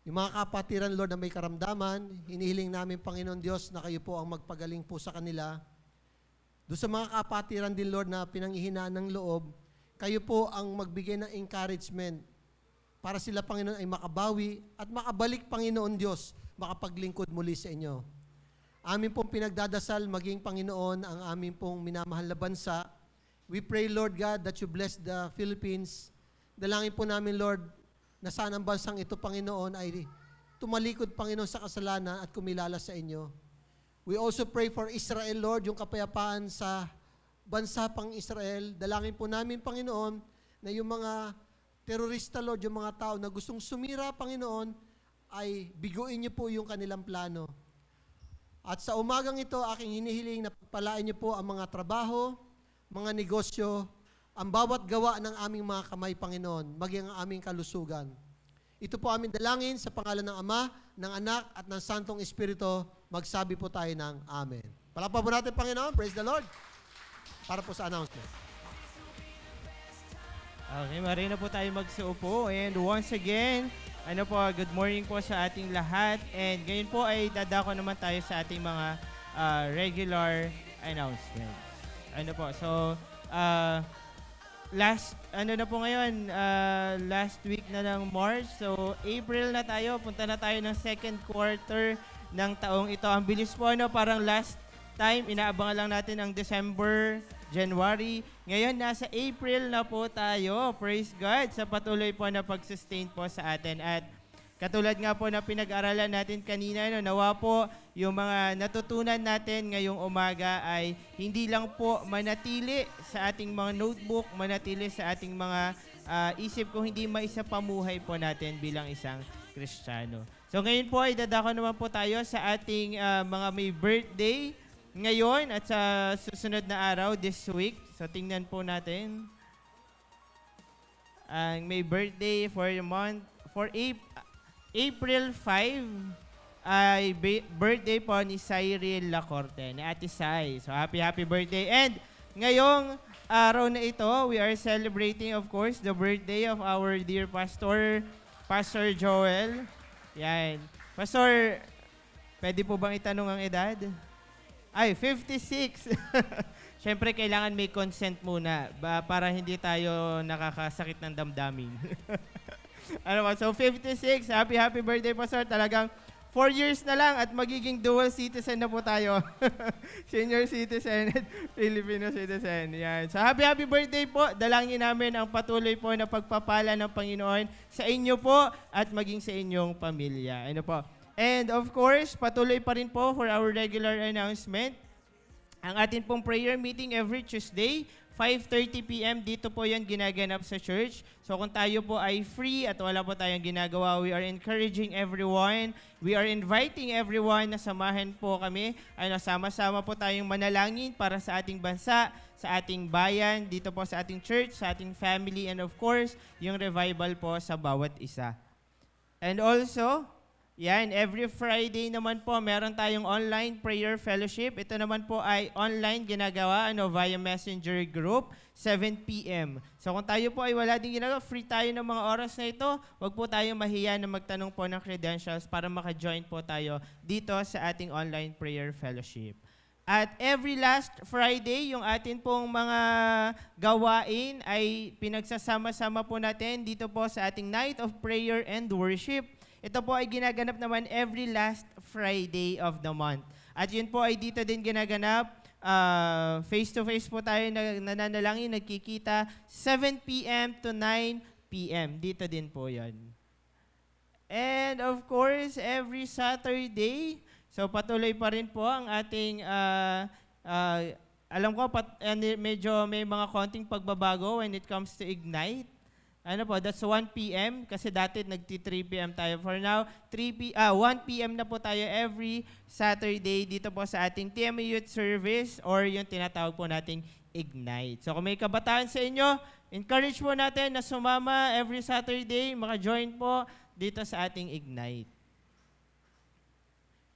yung mga kapatiran, Lord, na may karamdaman, hinihiling namin, Panginoon Diyos, na kayo po ang magpagaling po sa kanila. Doon sa mga kapatiran din, Lord, na pinanghihinaan ng loob, kayo po ang magbigay ng encouragement para sila, Panginoon, ay makabawi at makabalik, Panginoon Diyos, makapaglingkod muli sa inyo. Amin pong pinagdadasal, maging, Panginoon, ang amin pong minamahal na bansa. We pray, Lord God, that you bless the Philippines. Dalangin po namin, Lord, na sana ang bansang ito, Panginoon, ay tumalikod, Panginoon, sa kasalanan at kumilala sa inyo. We also pray for Israel, Lord, yung kapayapaan sa bansa pang Israel. Dalangin po namin, Panginoon, na yung mga terorista, Lord, yung mga tao na gustong sumira, Panginoon, ay biguin niyo po yung kanilang plano. At sa umagang ito, aking hinihiling na pagpalain niyo po ang mga trabaho, mga negosyo, ang bawat gawa ng aming mga kamay, Panginoon, maging ang aming kalusugan. Ito po aming dalangin sa pangalan ng Ama, ng Anak, at ng Santong Espiritu. Magsabi po tayo ng Amen. Palakpakan po natin, Panginoon. Praise the Lord. Para po sa announcement. Okay, marina po tayo magsuupo. And once again, good morning po sa ating lahat. And ngayon po ay dadako naman tayo sa ating mga regular announcements. Last week na ng March. So, April na tayo. Punta na tayo ng second quarter ng taong ito. Ang bilis po, parang last time, inaabangan lang natin ang December, January. Ngayon, nasa April na po tayo. Praise God sa patuloy po na pag-sustain po sa atin. At katulad nga po na pinag-aralan natin kanina, nawa po yung mga natutunan natin ngayong umaga ay hindi lang po manatili sa ating mga notebook, manatili sa ating mga isip kung hindi maisapamuhay po natin bilang isang Kristiyano. So ngayon po ay dadako naman po tayo sa ating mga may birthday ngayon at sa susunod na araw this week. So tingnan po natin. Ang may birthday for the month, for April 5 ay birthday po ni Cyril Lacorte, ni Ate Sai. So happy birthday. And ngayong araw na ito, we are celebrating of course the birthday of our dear Pastor Joel. Yan. Pastor, pwede po bang itanong ang edad? Ay, 56. Siyempre, kailangan may consent muna para hindi tayo nakakasakit ng damdamin. So 56, happy birthday po, sir. Talagang 4 years na lang at magiging dual citizen na po tayo. Senior citizen at Filipino citizen. Yan. So happy birthday po. Dalangin namin ang patuloy po na pagpapala ng Panginoon sa inyo po at maging sa inyong pamilya. And of course, patuloy pa rin po for our regular announcement. Ang atin pong prayer meeting every Tuesday, 5:30 p.m. Dito po yan ginaganap sa church. So kung tayo po ay free at wala po tayong ginagawa, we are encouraging everyone. We are inviting everyone na samahan po kami. Sama-sama po tayong manalangin para sa ating bansa, sa ating bayan, dito po sa ating church, sa ating family, and of course, yung revival po sa bawat isa. And also, yan, every Friday naman po, meron tayong online prayer fellowship. Ito naman po ay online ginagawa via messenger group, 7 p.m. So kung tayo po ay wala din ginagawa, free tayo ng mga oras na ito, wag po tayong mahiya na magtanong po ng credentials para maka-join po tayo dito sa ating online prayer fellowship. At every last Friday, yung atin pong mga gawain ay pinagsasama-sama po natin dito po sa ating Night of Prayer and Worship. Ito po ay ginaganap naman every last Friday of the month. At yun po ay dito din ginaganap. Face-to-face po tayo nananalangin, nagkikita 7 p.m. to 9 p.m. Dito din po yun. And of course, every Saturday, so patuloy pa rin po ang ating, alam ko, medyo may mga konting pagbabago when it comes to Ignite. Ano po, that's 1 p.m. kasi dati nagti-3 p.m. tayo. For now, 1 p.m. na po tayo every Saturday dito po sa ating TMA Youth Service or yung tinatawag po nating Ignite. So kung may kabataan sa inyo, encourage po natin na sumama every Saturday, maka-join po dito sa ating Ignite.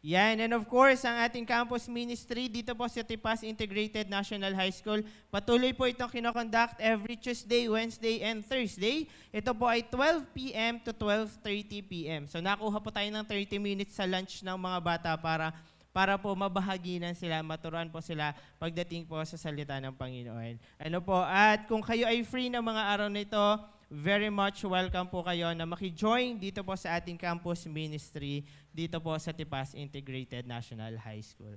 Yan, and of course, ang ating campus ministry dito po sa Tipas Integrated National High School, patuloy po itong kinoconduct every Tuesday, Wednesday, and Thursday. Ito po ay 12 p.m. to 12:30 p.m. So nakuha po tayo ng 30 minutes sa lunch ng mga bata para po mabahaginan sila, maturuan po sila pagdating po sa salita ng Panginoon. Ano po, at kung kayo ay free ng mga araw na ito, very much welcome po kayo na maki-join dito po sa ating campus ministry dito po sa Tipas Integrated National High School.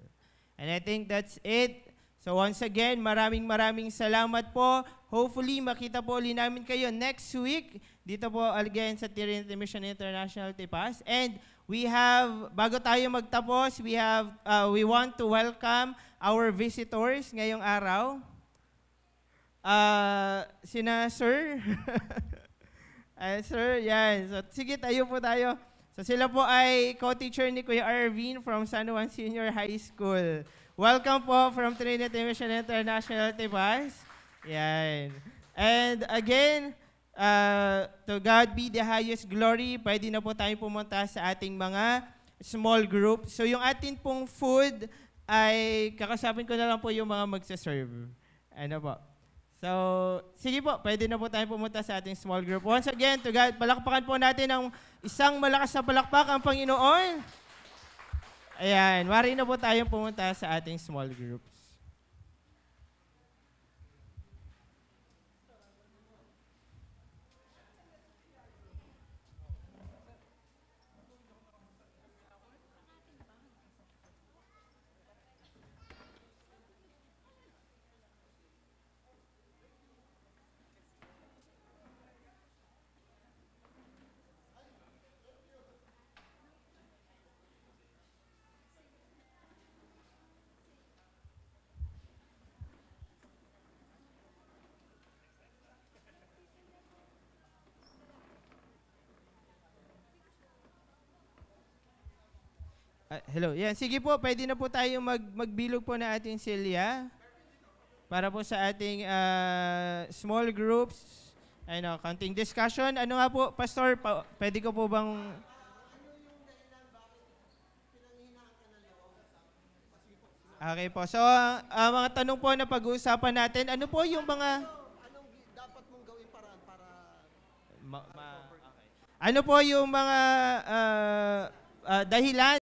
And I think that's it. So once again, maraming salamat po. Hopefully, makita po ulit namin kayo next week dito po again sa Trinity Mission International Tipas. And we have, bago tayo magtapos, we want to welcome our visitors ngayong araw. Sina Sir. Sir, yan. So, sige, tayo po tayo. So, sila po ay co-teacher ni Kuya Arvin from San Juan Senior High School. Welcome po from Trinity Mission International Tipas. Yan. And again, to God be the highest glory. Pwede na po tayo pumunta sa ating mga small group. So, yung ating pong food ay kakasapin ko na lang po yung mga magsaserve. Ano po? So, sige po, pwede na po tayo pumunta sa ating small group. Once again, to God, palakpakan po natin ng isang malakas na palakpak ang Panginoon. Ayan, wari na po tayong pumunta sa ating small groups. Hello. Yan, sige po, pwede na po tayo magbilog po na ating silya para po sa ating small groups. Ano, counting discussion. Ano nga po, Pastor, pwede ko po bang... Okay po. So, mga tanong po na pag-uusapan natin, ano po yung mga... Anong dapat mong gawin para Okay. Ano po yung mga dahilan